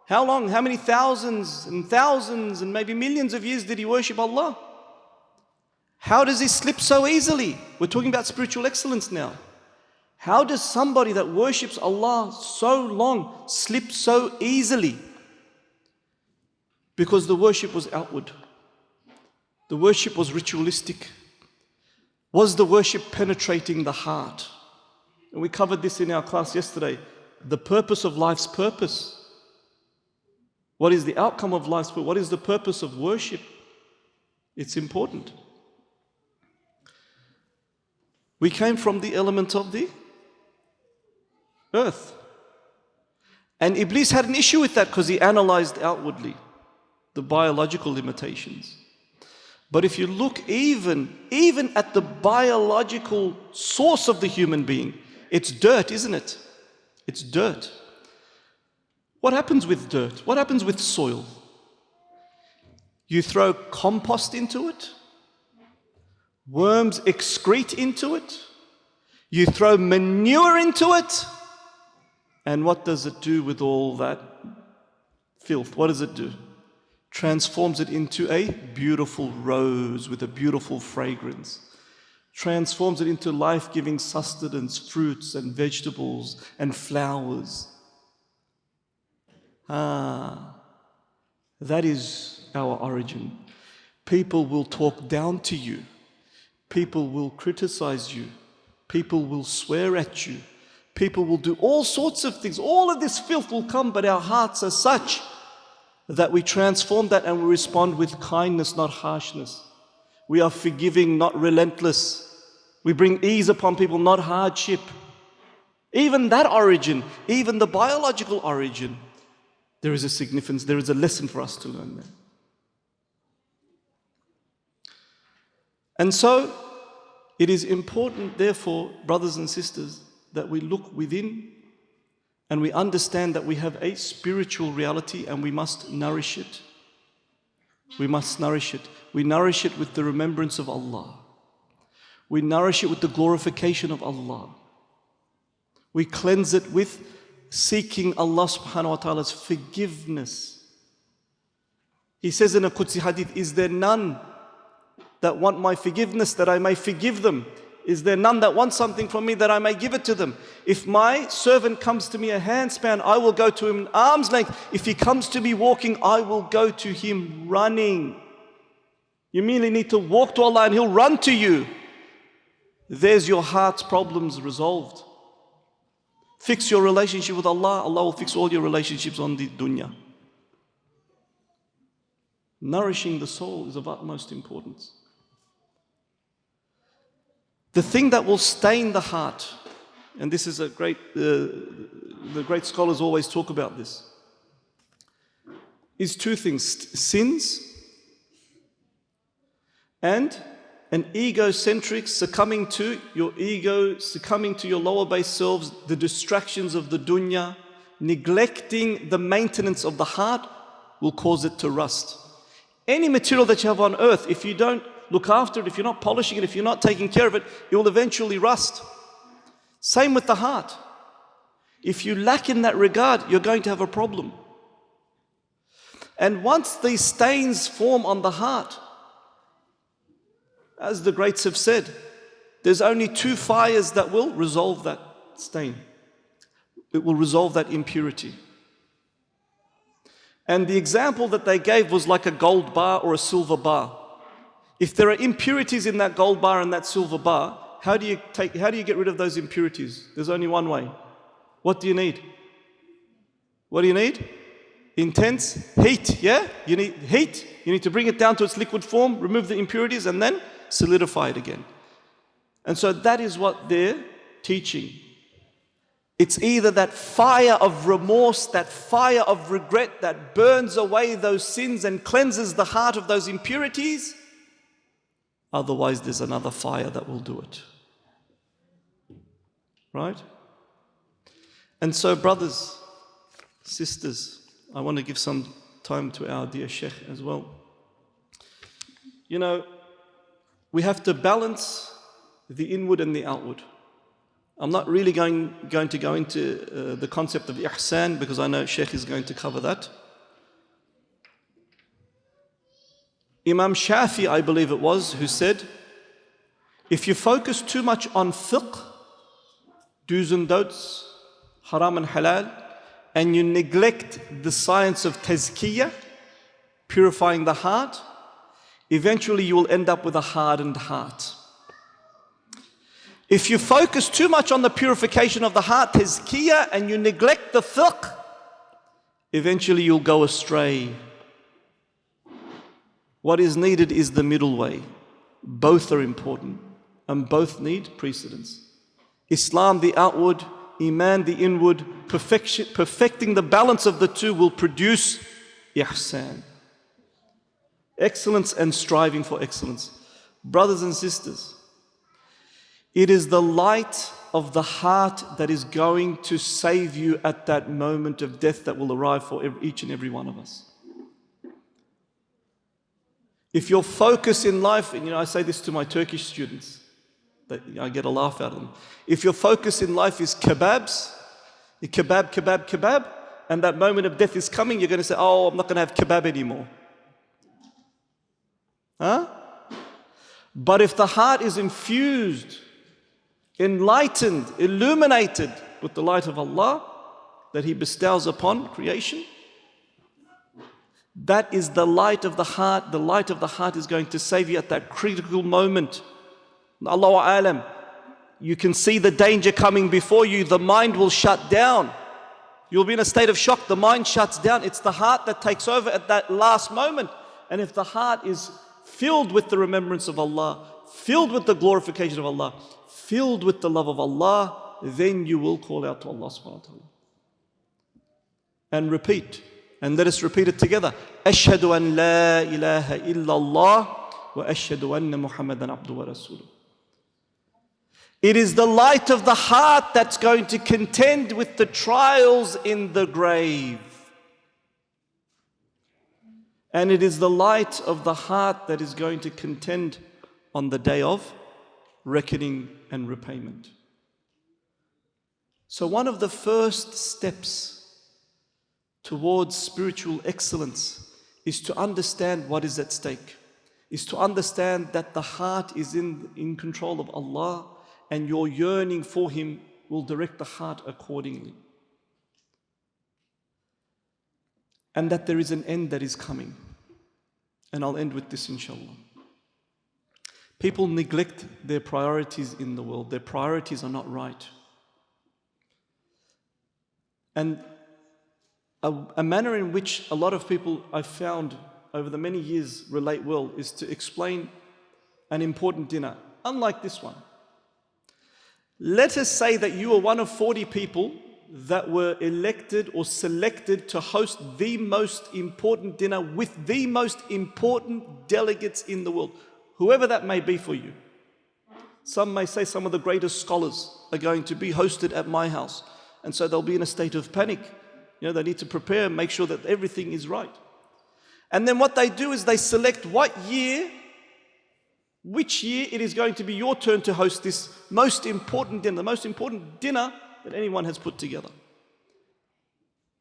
Speaker 3: How long? How many thousands and maybe millions of years did he worship Allah? How does he slip so easily? We're talking about spiritual excellence now. How does somebody that worships Allah so long slip so easily? Because the worship was outward. The worship was ritualistic. Was the worship penetrating the heart? And we covered this in our class yesterday. The purpose of life's purpose. What is the outcome of life's purpose? What is the purpose of worship? It's important. We came from the element of the earth. And Iblis had an issue with that because he analyzed outwardly the biological limitations. But if you look even at the biological source of the human being, it's dirt, isn't it? It's dirt. What happens with dirt? What happens with soil? You throw compost into it. Worms excrete into it. You throw manure into it. And what does it do with all that filth? What does it do? Transforms it into a beautiful rose with a beautiful fragrance. Transforms it into life-giving sustenance, fruits and vegetables and flowers. That is our origin. People will talk down to you. People will criticize you. People will swear at you. People will do all sorts of things. All of this filth will come, but our hearts are such that we transform that and we respond with kindness, not harshness. We are forgiving, not relentless. We bring ease upon people, not hardship. Even that origin, even the biological origin, there is a significance, there is a lesson for us to learn there. And so, it is important, therefore, brothers and sisters, that we look within and we understand that we have a spiritual reality and we must nourish it. We must nourish it. We nourish it with the remembrance of Allah. We nourish it with the glorification of Allah. We cleanse it with seeking Allah subhanahu wa ta'ala's forgiveness. He says in a Qudsi hadith, is there none that want my forgiveness that I may forgive them? Is there none that want something from me that I may give it to them? If my servant comes to me a handspan, I will go to him an arm's length. If he comes to me walking, I will go to him running. You merely need to walk to Allah and He'll run to you. There's your heart's problems resolved. Fix your relationship with Allah, Allah will fix all your relationships on the dunya. Nourishing the soul is of utmost importance. The thing that will stain the heart, and this is a great, the great scholars always talk about this, is two things: sins and an egocentric succumbing to your ego, succumbing to your lower base selves, the distractions of the dunya, neglecting the maintenance of the heart will cause it to rust. Any material that you have on earth, if you don't look after it, if you're not polishing it, if you're not taking care of it, it will eventually rust. Same with the heart. If you lack in that regard, you're going to have a problem. And once these stains form on the heart, as the greats have said, there's only two fires that will resolve that stain. It will resolve that impurity. And the example that they gave was like a gold bar or a silver bar. If there are impurities in that gold bar and that silver bar, how do you get rid of those impurities? There's only one way. What do you need? What do you need? Intense heat, yeah? You need heat. You need to bring it down to its liquid form, remove the impurities, and then solidify it again. And so that is what they're teaching. It's either that fire of remorse, that fire of regret that burns away those sins and cleanses the heart of those impurities. Otherwise, there's another fire that will do it. Right? And so, brothers, sisters, I want to give some time to our dear Sheikh as well. You know, we have to balance the inward and the outward. I'm not really going to go into the concept of ihsan because I know Sheikh is going to cover that. Imam Shafi, I believe it was, who said, if you focus too much on fiqh, do's and don'ts, haram and halal, and you neglect the science of tazkiyah, purifying the heart, eventually you will end up with a hardened heart. If you focus too much on the purification of the heart, tazkiyah, and you neglect the fiqh, eventually you'll go astray. What is needed is the middle way. Both are important and both need precedence. Islam, the outward, Iman, the inward, perfecting the balance of the two will produce ihsan. Excellence and striving for excellence. Brothers and sisters, it is the light of the heart that is going to save you at that moment of death that will arrive for each and every one of us. If your focus in life, and I say this to my Turkish students, that I get a laugh out of them. If your focus in life is kebabs, kebab, and that moment of death is coming, you're going to say, oh, I'm not going to have kebab anymore. Huh? But if the heart is infused, enlightened, illuminated with the light of Allah that He bestows upon creation, that is the light of the heart. The light of the heart is going to save you at that critical moment. Allahu A'lam. You can see the danger coming before you. The mind will shut down. You'll be in a state of shock. The mind shuts down. It's the heart that takes over at that last moment. And if the heart is filled with the remembrance of Allah, filled with the glorification of Allah, filled with the love of Allah, then you will call out to Allah subhanahu wa ta'ala. And repeat. And let us repeat it together. Ashhadu an la ilaha illallah wa ashhadu anna Muhammadan abduhu wa rasuluh. It is the light of the heart that's going to contend with the trials in the grave. And it is the light of the heart that is going to contend on the day of reckoning and repayment. So one of the first steps towards spiritual excellence is to understand what is at stake, is to understand that the heart is in control of Allah, and your yearning for Him will direct the heart accordingly. And that there is an end that is coming. And I'll end with this, inshallah. People neglect their priorities in the world. Their priorities are not right. And a manner in which a lot of people I've found over the many years relate well is to explain an important dinner, unlike this one. Let us say that you are one of 40 people that were elected or selected to host the most important dinner with the most important delegates in the world, whoever that may be for you. Some may say some of the greatest scholars are going to be hosted at my house, and so they'll be in a state of panic. They need to prepare and make sure that everything is right. And then what they do is they select which year it is going to be your turn to host this most important dinner, the most important dinner that anyone has put together.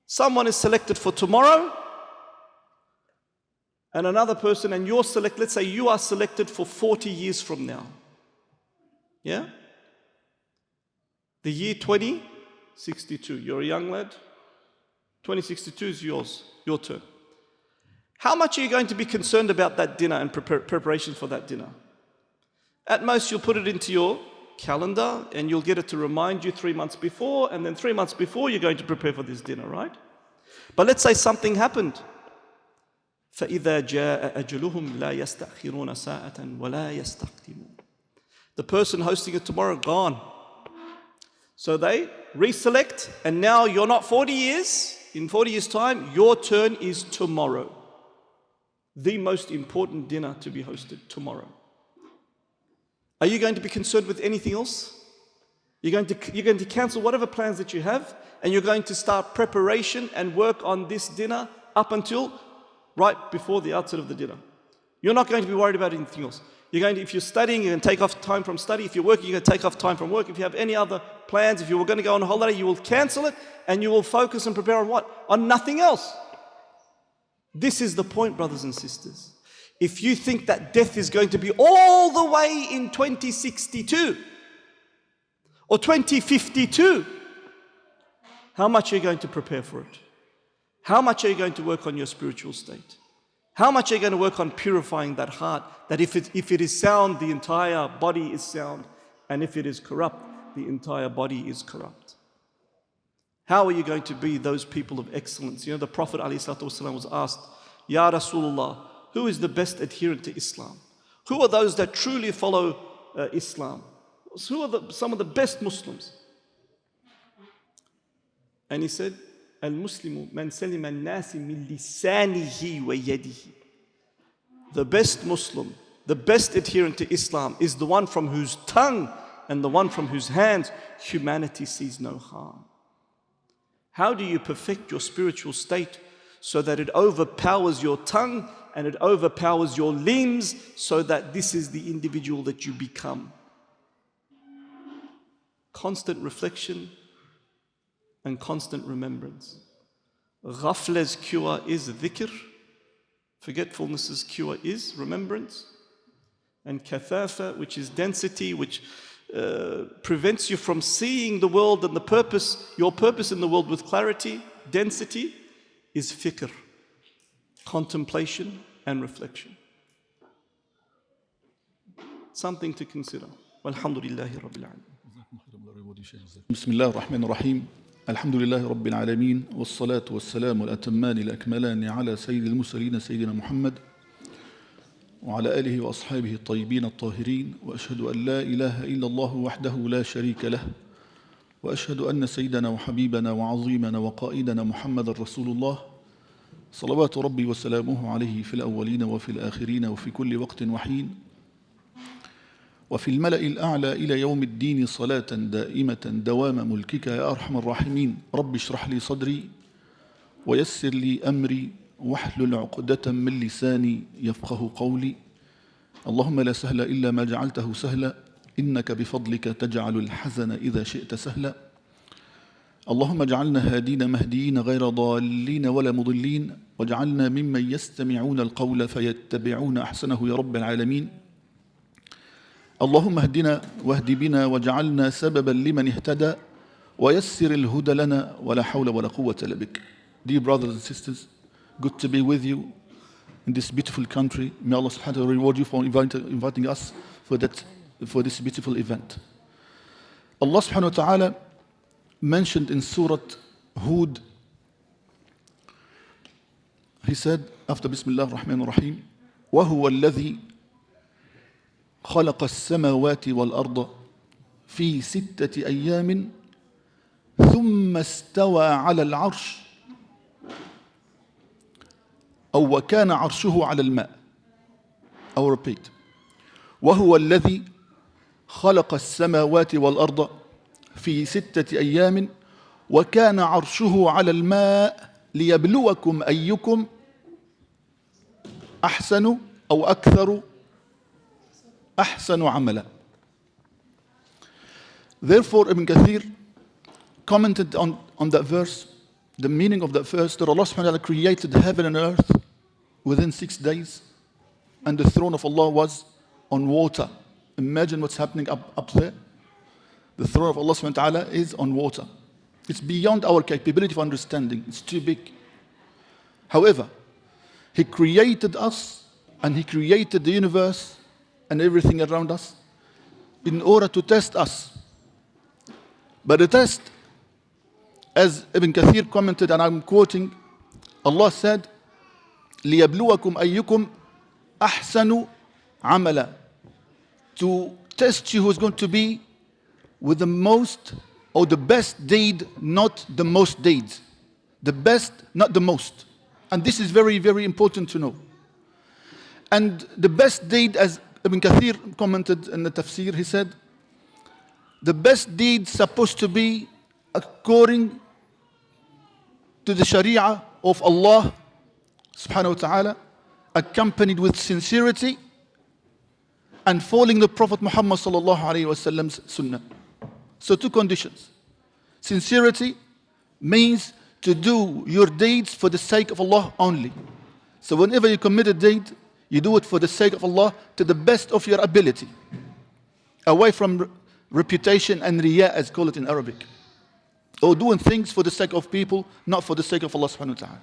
Speaker 3: Someone is selected for tomorrow, and another person, and you're selected, let's say you are selected for 40 years from now. Yeah? The year 2062. You're a young lad. 2062 is your turn. How much are you going to be concerned about that dinner and preparation for that dinner? At most, you'll put it into your calendar and you'll get it to remind you 3 months before, and then 3 months before you're going to prepare for this dinner, right? But let's say something happened. فَإِذَا جَاءَ أَجَلُهُمْ لَا يَسْتَأْخِرُونَ سَاعَةً وَلَا يَسْتَقْدِمُونَ. The person hosting it tomorrow, gone. So they reselect, and now you're not 40 years. In 40 years' time, your turn is tomorrow. The most important dinner to be hosted tomorrow. Are you going to be concerned with anything else? You're going to cancel whatever plans that you have, and you're going to start preparation and work on this dinner up until right before the outset of the dinner. You're not going to be worried about anything else. If you're studying, you're going to take off time from study. If you're working, you're going to take off time from work. If you have any other plans, if you were going to go on a holiday, you will cancel it, and you will focus and prepare on what? On nothing else. This is the point, brothers and sisters. If you think that death is going to be all the way in 2062 or 2052, how much are you going to prepare for it? How much are you going to work on your spiritual state? How much are you going to work on purifying that heart, that if it is sound, the entire body is sound, and if it is corrupt, the entire body is corrupt? How are you going to be those people of excellence? You know, the Prophet ﷺ was asked, Ya Rasulullah, who is the best adherent to Islam? Who are those that truly follow Islam? Who are some of the best Muslims? And he said, Al-Muslimu man salima al-nasi min lisanihi wa yadihi. The best Muslim, the best adherent to Islam is the one from whose tongue and the one from whose hands humanity sees no harm. How do you perfect your spiritual state so that it overpowers your tongue and it overpowers your limbs, so that this is the individual that you become? Constant reflection and constant remembrance. Ghafla's cure is dhikr. Forgetfulness's cure is remembrance. And kathafa, which is density, which prevents you from seeing the world and your purpose in the world with clarity, density, is fikr, contemplation and reflection. Something to consider. Walhamdulillahi Rabbil Alamin.
Speaker 4: Bismillah ar-Rahman ar-Rahim. Alhamdulillahi Rabbil Alameen. Wassalatu wassalamu al-atamman al-akmalani ala sayyidil mursalin sayyidina Muhammad wa ala alihi wa ashabihi at-tayyibin at-tahirin. Wa ashhadu an la ilaha illa Allah wahdahu la sharika lah. وأشهد أن سيدنا وحبيبنا وعظيمنا وقائدنا محمد رسول الله صلوات ربي وسلامه عليه في الأولين وفي الآخرين وفي كل وقت وحين وفي الملأ الأعلى إلى يوم الدين صلاة دائمة دوام ملكك يا أرحم الراحمين. رب اشرح لي صدري ويسر لي أمري واحلل عقدة من لساني يفقه قولي. اللهم لا سهل إلا ما جعلته سهلا إنك بفضلك تجعل الحزن إذا شئت سهلا. اللهم اجعلنا هادين مهديين غير ضالين ولا مضلين واجعلنا ممن يستمعون القول فيتبعون أحسنه يا رب العالمين. اللهم اهدنا واهد بنا واجعلنا سببا لمن اهتدى ويسر الهدى لنا ولا حول ولا قوة إلا بك. Dear brothers and sisters, good to be with you in this beautiful country. May Allah subhanahu wa ta'ala reward you for inviting us for this beautiful event. Allah subhanahu wa ta'ala mentioned in Surah Hud, He said after Bismillah ar-Rahman ar-Rahim, وَهُوَ الَّذِي خَلَقَ السَّمَاوَاتِ وَالْأَرْضَ فِي سِتَّةِ أَيَّامٍ ثُمَّ اسْتَوَى عَلَى الْعَرْشِ أو وَكَانَ عَرْشُهُ عَلَى الْمَاءِ. I will repeat. وَهُوَ الَّذِي خلق السماوات والأرض في 6 أيام وكان عرشه على الماء ليبلوكم أيكم أحسن أو أكثر أحسن عملا. Therefore, Ibn Kathir commented on that verse, the meaning of that verse, that Allah subhanahu wa ta'ala created heaven and earth within 6 days, and the throne of Allah was on water. Imagine what's happening up there. The throne of Allah subhanahu wa ta'ala is on water. It's beyond our capability of understanding. It's too big. However, He created us and He created the universe and everything around us in order to test us. But the test, as Ibn Kathir commented, and I'm quoting, Allah said, لِيَبْلُوَكُمْ أَيُّكُمْ أَحْسَنُ عَمَلًا. To test you who's going to be with the most or the best deed, not the most deeds. The best, not the most. And this is very, very important to know. And the best deed, as Ibn Kathir commented in the tafsir, he said, the best deed supposed to be according to the Sharia of Allah subhanahu wa ta'ala, accompanied with sincerity and following the Prophet Muhammad sallallahu alayhi wa sallam's sunnah. So two conditions. Sincerity means to do your deeds for the sake of Allah only. So whenever you commit a deed, you do it for the sake of Allah to the best of your ability, away from reputation and riyā, as call it in Arabic, or doing things for the sake of people, not for the sake of Allah subhanahu wa ta'ala.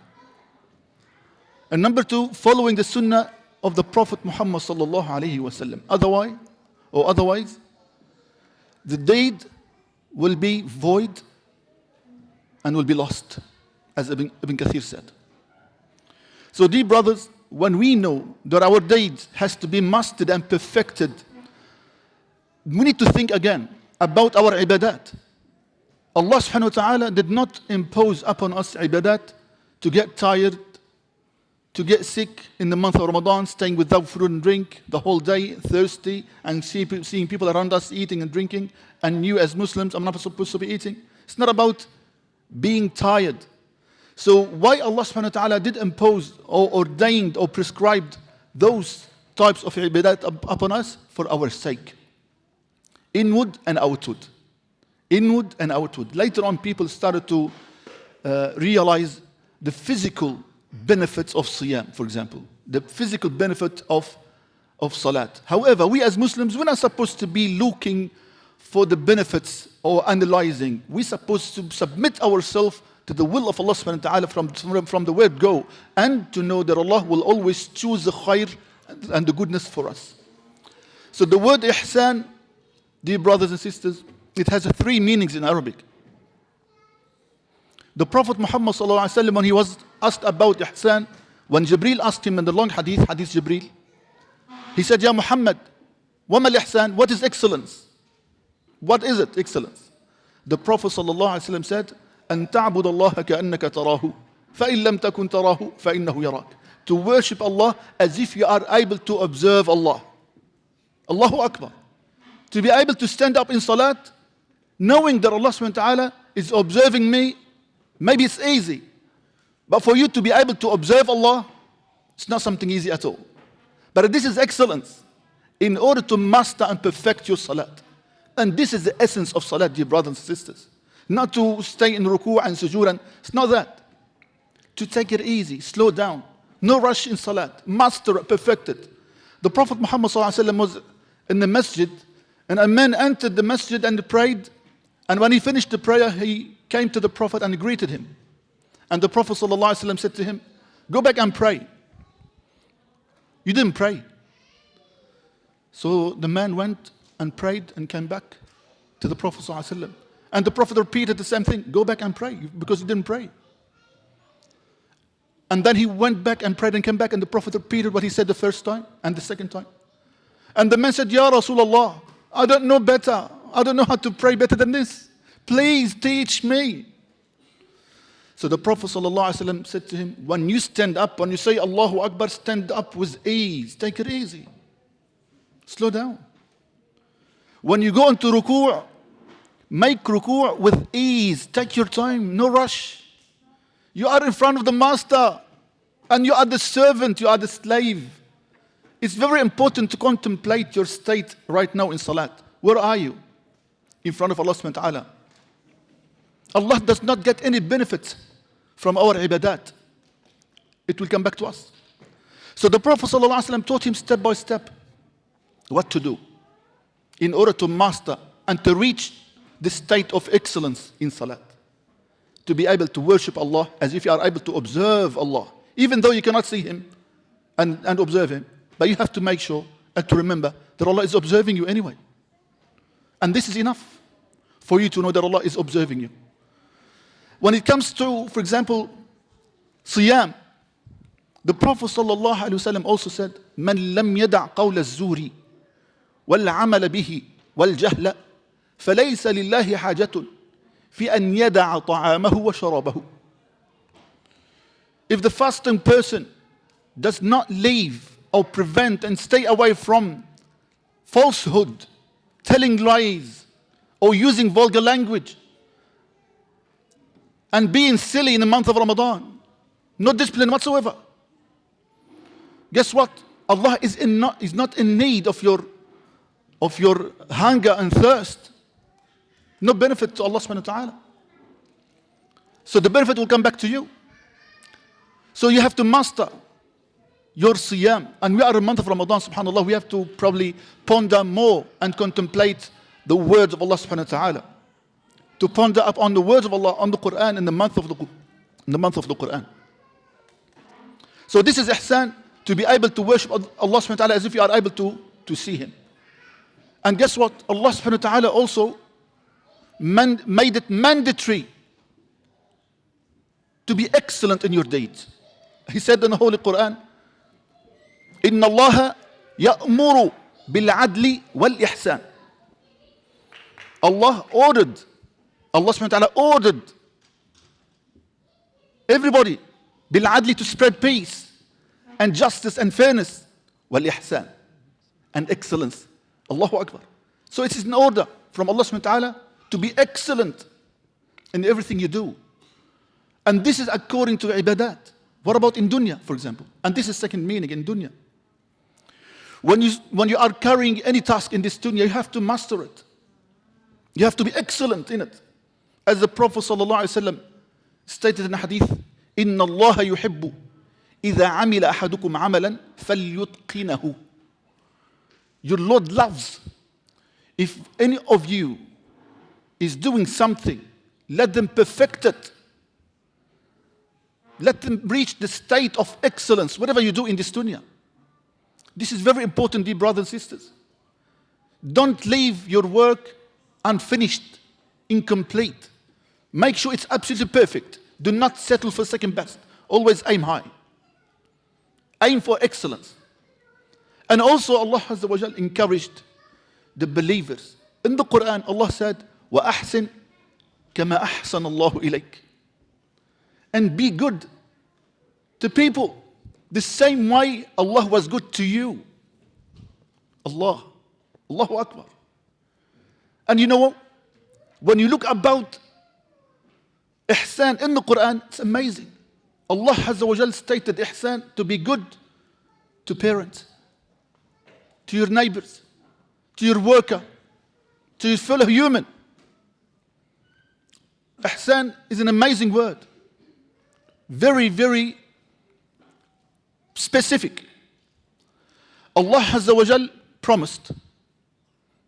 Speaker 4: And number two, following the sunnah of the Prophet Muhammad sallallahu alayhi wa sallam. Otherwise, the deed will be void and will be lost, as Ibn Kathir said. So dear brothers, when we know that our deeds has to be mastered and perfected, we need to think again about our ibadat. Allah subhanahu wa ta'ala did not impose upon us ibadat to get tired, to get sick in the month of Ramadan, staying without food and drink the whole day, thirsty, and seeing people around us eating and drinking, and you as Muslims, I'm not supposed to be eating. It's not about being tired. So why Allah subhanahu wa ta'ala did impose or ordained or prescribed those types of ibadat upon us? For our sake. Inward and outward. Inward and outward. Later on, people started to realize the physical benefits of siyam, for example. The physical benefit of salat. However, we as Muslims, we're not supposed to be looking for the benefits or analyzing. We're supposed to submit ourselves to the will of Allah subhanahu wa ta'ala from the word go, and to know that Allah will always choose the khair and the goodness for us. So the word ihsan, dear brothers and sisters, it has three meanings in Arabic. The Prophet Muhammad sallallahu alaihi wasallam, when he was asked about ihsan, when Jibreel asked him in the long hadith Jibreel, he said, Ya Muhammad, wama al-ihsan? What is excellence? What is it, excellence? The Prophet sallallahu alaihi wasallam said, أن تعبد الله كأنك تراه فإن لم تكن تراه فإنه يراك. To worship Allah as if you are able to observe Allah. Allahu Akbar. To be able to stand up in salat, knowing that Allah subhanahu wa ta'ala is observing me. Maybe it's easy, but for you to be able to observe Allah, it's not something easy at all. But this is excellence in order to master and perfect your salat. And this is the essence of salat, dear brothers and sisters. Not to stay in ruku' and sujood. It's not that. To take it easy, slow down. No rush in salat. Master it, perfect it. The Prophet Muhammad was in the masjid, and a man entered the masjid and prayed. And when he finished the prayer, he came to the Prophet and greeted him. And the Prophet ﷺ said to him, go back and pray. You didn't pray. So the man went and prayed and came back to the Prophet ﷺ. And the Prophet repeated the same thing. Go back and pray, because you didn't pray. And then he went back and prayed and came back, and the Prophet repeated what he said the first time and the second time. And the man said, Ya Rasulullah, I don't know better. I don't know how to pray better than this. Please teach me. So the Prophet ﷺ said to him, when you stand up, when you say Allahu Akbar, stand up with ease. Take it easy. Slow down. When you go into ruku', make ruku' with ease. Take your time, no rush. You are in front of the master, and you are the servant, you are the slave. It's very important to contemplate your state right now in salat. Where are you? In front of Allah subhanahu wa ta'ala. Allah does not get any benefit from our ibadat. It will come back to us. So the Prophet ﷺ taught him step by step what to do in order to master and to reach the state of excellence in salat. To be able to worship Allah as if you are able to observe Allah. Even though you cannot see Him and observe Him. But you have to make sure and to remember that Allah is observing you anyway. And this is enough for you to know that Allah is observing you. When it comes to, for example, siyam, the Prophet ﷺ also said, من لم يدع قول الزور والعمل به والجهل فليس لله حاجة في أن يدع طعامه وشرابه. If the fasting person does not leave or prevent and stay away from falsehood, telling lies, or using vulgar language, and being silly in the month of Ramadan, no discipline whatsoever, guess what? Allah is not in need of your hunger and thirst. No benefit to Allah subhanahu wa ta'ala. So the benefit will come back to you. So you have to master your siyam. And we are in the month of Ramadan, subhanAllah, we have to probably ponder more and contemplate the words of Allah subhanahu wa ta'ala. To ponder upon the words of Allah on the Quran in the month of the Quran. So this is ihsan, to be able to worship Allah subhanahu wa ta'ala as if you are able to see Him. And guess what? Allah subhanahu wa ta'ala also made it mandatory to be excellent in your deeds. He said in the Holy Quran, إِنَّ اللَّهَ يَأْمُرُ بِالْعَدْلِ وَالْإِحْسَانِ. Allah subhanahu wa ta'ala ordered everybody بالعدل, to spread peace and justice and fairness, والإحسان, and excellence. Allahu Akbar. So it is an order from Allah subhanahu wa ta'ala to be excellent in everything you do. And this is according to ibadat. What about in dunya, for example? And this is second meaning in dunya. When you are carrying any task in this dunya, you have to master it. You have to be excellent in it. As the Prophet ﷺ stated in a hadith, إِنَّ اللَّهَ يُحِبُّ إِذَا عَمِلَ أَحَدُكُمْ عَمَلًا فَلْيُتْقِنَهُ. Your Lord loves if any of you is doing something, let them perfect it. Let them reach the state of excellence, whatever you do in this dunya. This is very important, dear brothers and sisters. Don't leave your work unfinished, incomplete. Make sure it's absolutely perfect. Do not settle for second best. Always aim high. Aim for excellence. And also Allah Azza wa Jal encouraged the believers. In the Quran, Allah said, وَأَحْسِنْ كَمَا أَحْسَنَ اللَّهُ إِلَيْكَ. And be good to people the same way Allah was good to you. Allahu Akbar. And you know what? When you look about ihsan in the Quran, it's amazing. Allah Azza wa Jal stated ihsan to be good to parents, to your neighbors, to your worker, to your fellow human. Ihsan is an amazing word. Very, very specific. Allah Azza wa Jal promised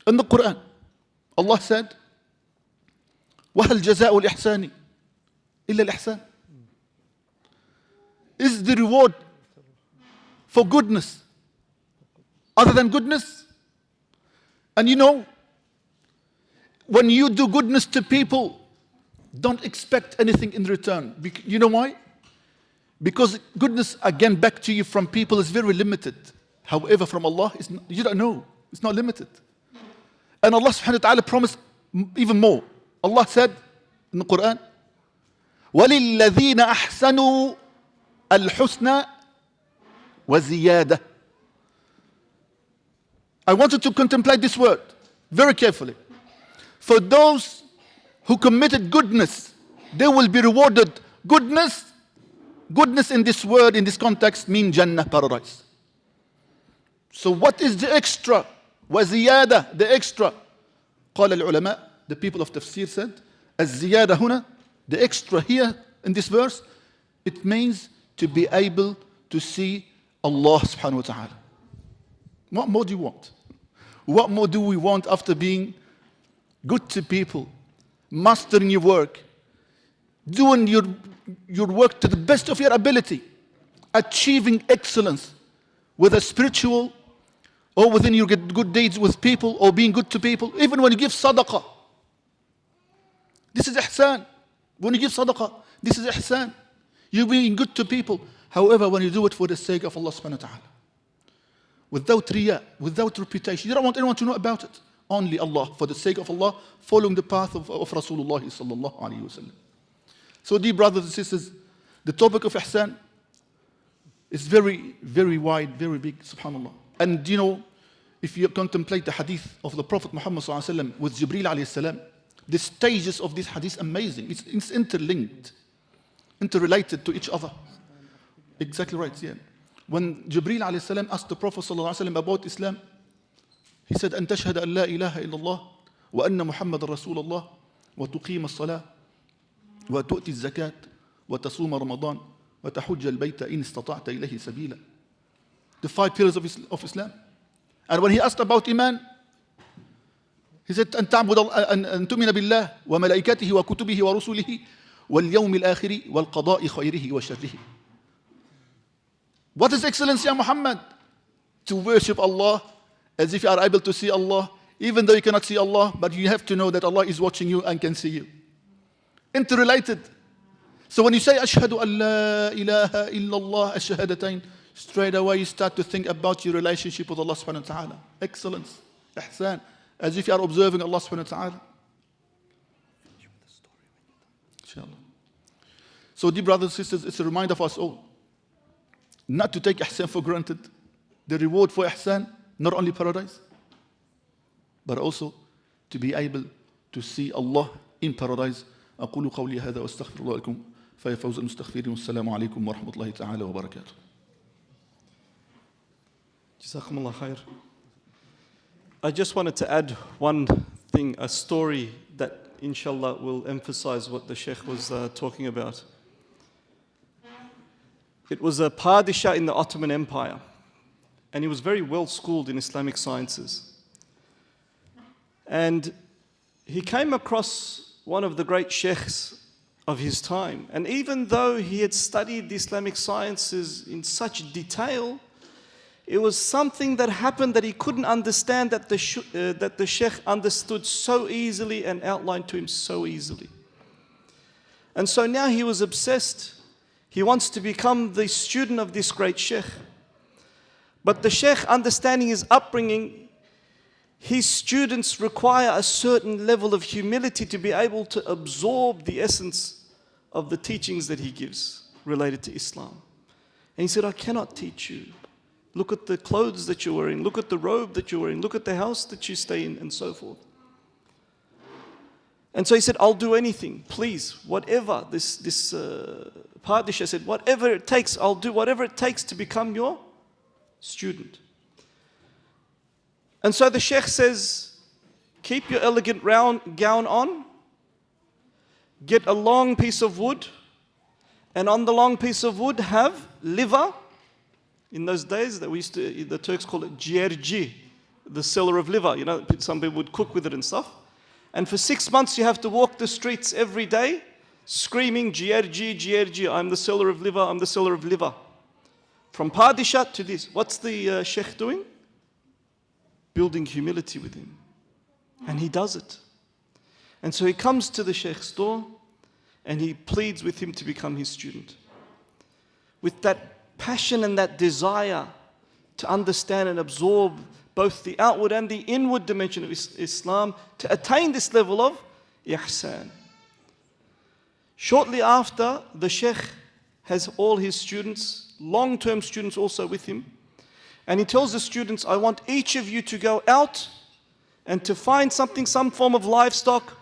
Speaker 4: in the Quran. Allah said, وَهَلْ جَزَاءُ الْإِحْسَانِ إِلَّا الْإِحْسَانِ. Is the reward for goodness other than goodness? And you know, when you do goodness to people, don't expect anything in return. You know why? Because goodness, again, back to you from people is very limited. However, from Allah, you don't know. It's not limited. And Allah subhanahu wa ta'ala promised even more. Allah said in the Quran, وَلِلَّذِينَ أَحْسَنُوا الْحُسْنَى وَزِيَادَةً. I wanted to contemplate this word very carefully. For those who committed goodness, they will be rewarded goodness. Goodness in this word, in this context, means Jannah, paradise. So what is the extra? وَزِيَادَةً, the extra. قال العلماء, the people of tafsir said, الزيادة هنا, the extra here in this verse, it means to be able to see Allah subhanahu wa ta'ala. What more do you want? What more do we want after being good to people, mastering your work, doing your work to the best of your ability, achieving excellence, whether spiritual or within your good deeds with people or being good to people, even when you give sadaqah. This is ihsan. When you give sadaqah, this is ihsan. You're being good to people. However, when you do it for the sake of Allah subhanahu wa ta'ala, without riyah, without reputation, you don't want anyone to know about it. Only Allah, for the sake of Allah, following the path of Rasulullah sallallahu alayhi wa sallam. So dear brothers and sisters, the topic of ihsan is very, very wide, very big, subhanAllah. And you know, if you contemplate the hadith of the Prophet Muhammad sallallahu alayhi wa sallam with Jibreel alayhi salam, the stages of this hadith amazing. It's interlinked, interrelated to each other. Exactly right, yeah. When Jibreel alayhi salam asked the Prophet sallallahu alayhi wa sallam about Islam, he said, أن تشهد أن لا إله إلا الله وأن محمد رسول الله وتقيم الصلاة وتؤتي الزكاة وتصوم رمضان وتحج البيت إن استطعت إليه سبيلا. The 5 pillars of Islam. And when he asked about Iman, he said أن تؤمن بالله وملائكته وكتبه ورسله واليوم الآخر والقضاء خيره وشره. What is excellence, Ya Muhammad? To worship Allah as if you are able to see Allah, even though you cannot see Allah, but you have to know that Allah is watching you and can see you. Interrelated. So when you say Ashhadu an la ilaha illallah ash-shahadatayn, straight away you start to think about your relationship with Allah subhanahu wa ta'ala. Excellence, ihsan, as if you are observing Allah subhanahu wa ta'ala. Inshallah. So dear brothers and sisters, it's a reminder for us all not to take ihsan for granted. The reward for ihsan, not only paradise, but also to be able to see Allah in paradise. أقول قولي هذا وأستغفر الله لكم فيا فوز المستغفرين والسلام عليكم ورحمة الله تعالى وبركاته.
Speaker 3: Jazakumullah khair. I just wanted to add one thing, a story that inshallah will emphasize what the Sheikh was talking about. It was a Padishah in the Ottoman Empire, and he was very well schooled in Islamic sciences. And he came across one of the great sheikhs of his time. And even though he had studied the Islamic sciences in such detail, it was something that happened that he couldn't understand, that the sheikh understood so easily and outlined to him so easily. And so now he was obsessed. He wants to become the student of this great sheikh. But the sheikh, understanding his upbringing, his students require a certain level of humility to be able to absorb the essence of the teachings that he gives related to Islam. And he said, I cannot teach you. Look at the clothes that you're wearing. Look at the robe that you're wearing. Look at the house that you stay in, and so forth. And so he said, I'll do anything, please, whatever. This Padishah said, whatever it takes, I'll do whatever it takes to become your student. And so the sheikh says, keep your elegant round gown on, get a long piece of wood, and on the long piece of wood have liver. In those days, that we used to, the Turks call it ciğerci, the seller of liver. You know, some people would cook with it and stuff. And for 6 months, you have to walk the streets every day, screaming, ciğerci, ciğerci, I'm the seller of liver, I'm the seller of liver. From Padishah to this, what's the sheikh doing? Building humility with him. And he does it. And so he comes to the sheikh's door and he pleads with him to become his student. With that passion and that desire to understand and absorb both the outward and the inward dimension of Islam, to attain this level of ihsan. Shortly after, the sheikh has all his students, long-term students also with him. And he tells the students, I want each of you to go out and to find something, some form of livestock,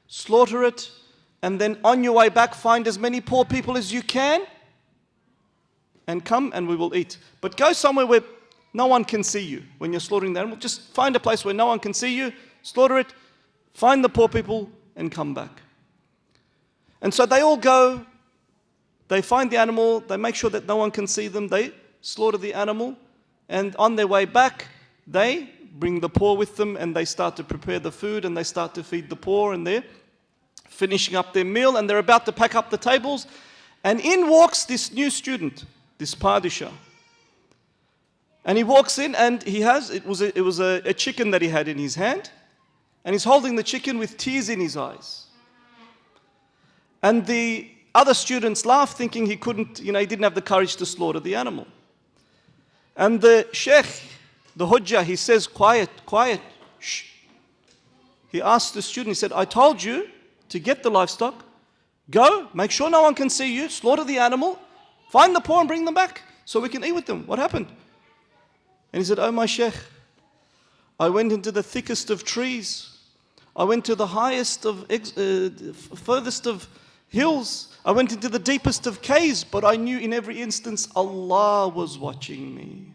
Speaker 3: slaughter it, and then on your way back, find as many poor people as you can, and come and we will eat. But go somewhere where no one can see you when you're slaughtering the animal. Just find a place where no one can see you, slaughter it, find the poor people, and come back. And so they all go, they find the animal, they make sure that no one can see them, they slaughter the animal, and on their way back, they bring the poor with them and they start to prepare the food and they start to feed the poor, and they're finishing up their meal and they're about to pack up the tables. And in walks this new student, this Padishah. And he walks in and it was a chicken that he had in his hand, and he's holding the chicken with tears in his eyes. And the other students laugh, thinking he didn't have the courage to slaughter the animal. And the sheikh, the hujjah, he says, quiet, shh, He asked the student, he said, I told you to get the livestock, go, make sure no one can see you, slaughter the animal, find the poor and bring them back so we can eat with them. What happened? And he said, oh my Sheikh, I went into the thickest of trees. I went to the highest of, furthest of hills. I went into the deepest of caves, but I knew in every instance Allah was watching me.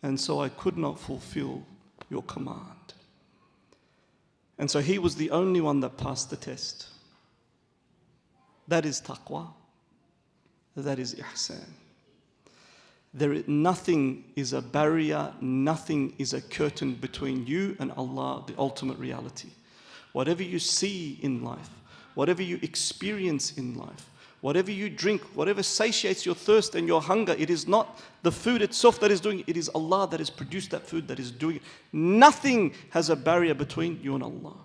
Speaker 3: And so I could not fulfill your command. And so he was the only one that passed the test. That is taqwa. That is ihsan. Nothing is a barrier, nothing is a curtain between you and Allah, the ultimate reality. Whatever you see in life, whatever you experience in life, whatever you drink, whatever satiates your thirst and your hunger, it is not the food itself that is doing it, it is Allah that has produced that food that is doing it. Nothing has a barrier between you and Allah.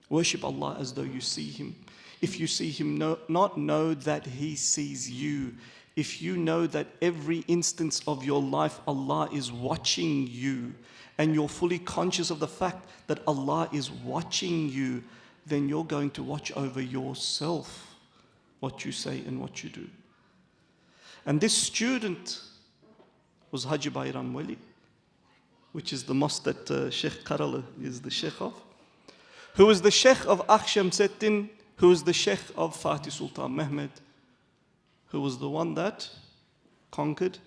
Speaker 3: Worship Allah as though you see Him. If you see Him not, know that He sees you. If you know that every instance of your life Allah is watching you and you're fully conscious of the fact that Allah is watching you, then you're going to watch over yourself, what you say and what you do. And this student was Haji Bayram Wali, which is the mosque that Sheikh Khaled is the Sheikh of, who is the Sheikh of Akhsham Settin, who is the Sheikh of Fatih Sultan Mehmed, who was the one that conquered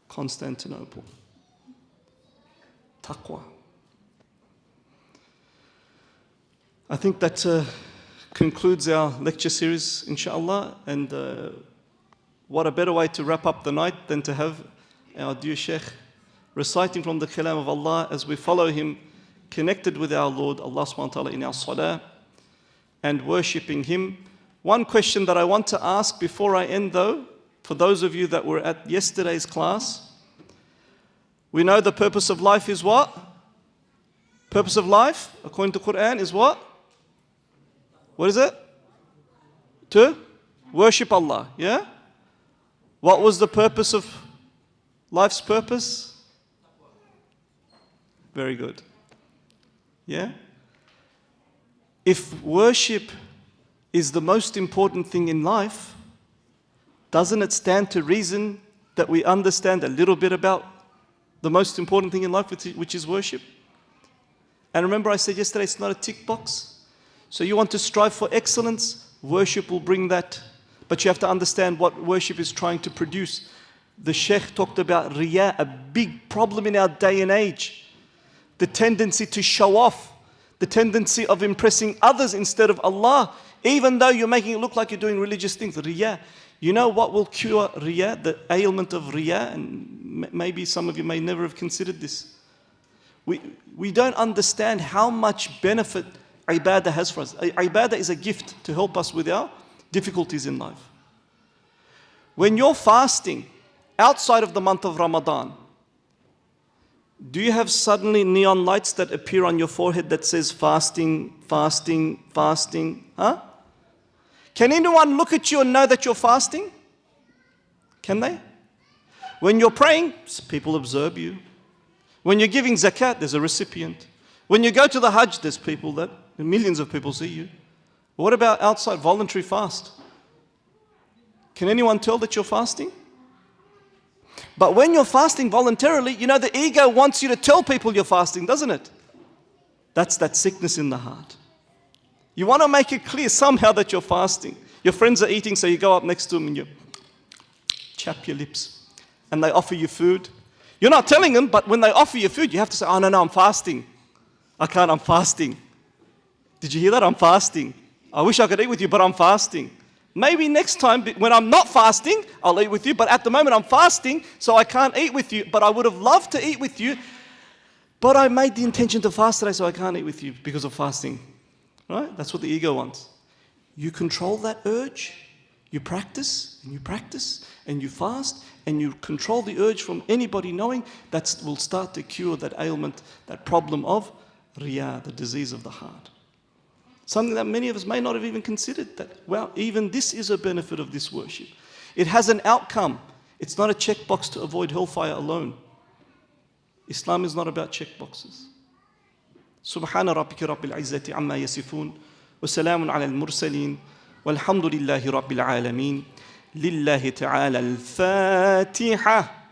Speaker 3: Constantinople. Taqwa. I think that concludes our lecture series, inshallah. And what a better way to wrap up the night than to have our dear Sheikh reciting from the kalam of Allah as we follow him, connected with our Lord, Allah subhanahu wa ta'ala, in our salah and worshipping Him. One question that I want to ask before I end though, for those of you that were at yesterday's class, we know the purpose of life is what? Purpose of life, according to Quran, is what? What is it? To worship Allah, yeah? What was the purpose of life's purpose? Very good. Yeah? If worship is the most important thing in life, doesn't it stand to reason that we understand a little bit about the most important thing in life, which is worship? And remember I said yesterday, it's not a tick box. So you want to strive for excellence, worship will bring that. But you have to understand what worship is trying to produce. The Sheikh talked about riya, a big problem in our day and age. The tendency to show off, the tendency of impressing others instead of Allah, even though you're making it look like you're doing religious things. Riya. You know what will cure riya, the ailment of riya? And maybe some of you may never have considered this. We don't understand how much benefit ibadah has for us. Ibadah is a gift to help us with our difficulties in life. When you're fasting outside of the month of Ramadan, do you have suddenly neon lights that appear on your forehead that says fasting, fasting, fasting? Huh? Can anyone look at you and know that you're fasting? Can they? When you're praying, people observe you. When you're giving zakat, there's a recipient. When you go to the Hajj, there's people that, millions of people see you. What about outside voluntary fast? Can anyone tell that you're fasting? But when you're fasting voluntarily, you know the ego wants you to tell people you're fasting, doesn't it? That's that sickness in the heart. You want to make it clear somehow that you're fasting. Your friends are eating, so you go up next to them and you chap your lips. And they offer you food. You're not telling them, but when they offer you food, you have to say, oh no, I'm fasting. I can't, I'm fasting. Did you hear that? I'm fasting. I wish I could eat with you, but I'm fasting. Maybe next time, when I'm not fasting, I'll eat with you. But at the moment, I'm fasting, so I can't eat with you. But I would have loved to eat with you. But I made the intention to fast today, so I can't eat with you because of fasting. Right? That's what the ego wants. You control that urge. You practice, and you practice, and you fast, and you control the urge from anybody knowing. That will start to cure that ailment, that problem of riya, the disease of the heart. Something that many of us may not have even considered, that, well, even this is a benefit of this worship. It has an outcome. It's not a checkbox to avoid hellfire alone. Islam is not about checkboxes. سبحان ربك رب العزة عما يصفون وسلام على المرسلين والحمد لله رب العالمين لله تعالى الفاتحة.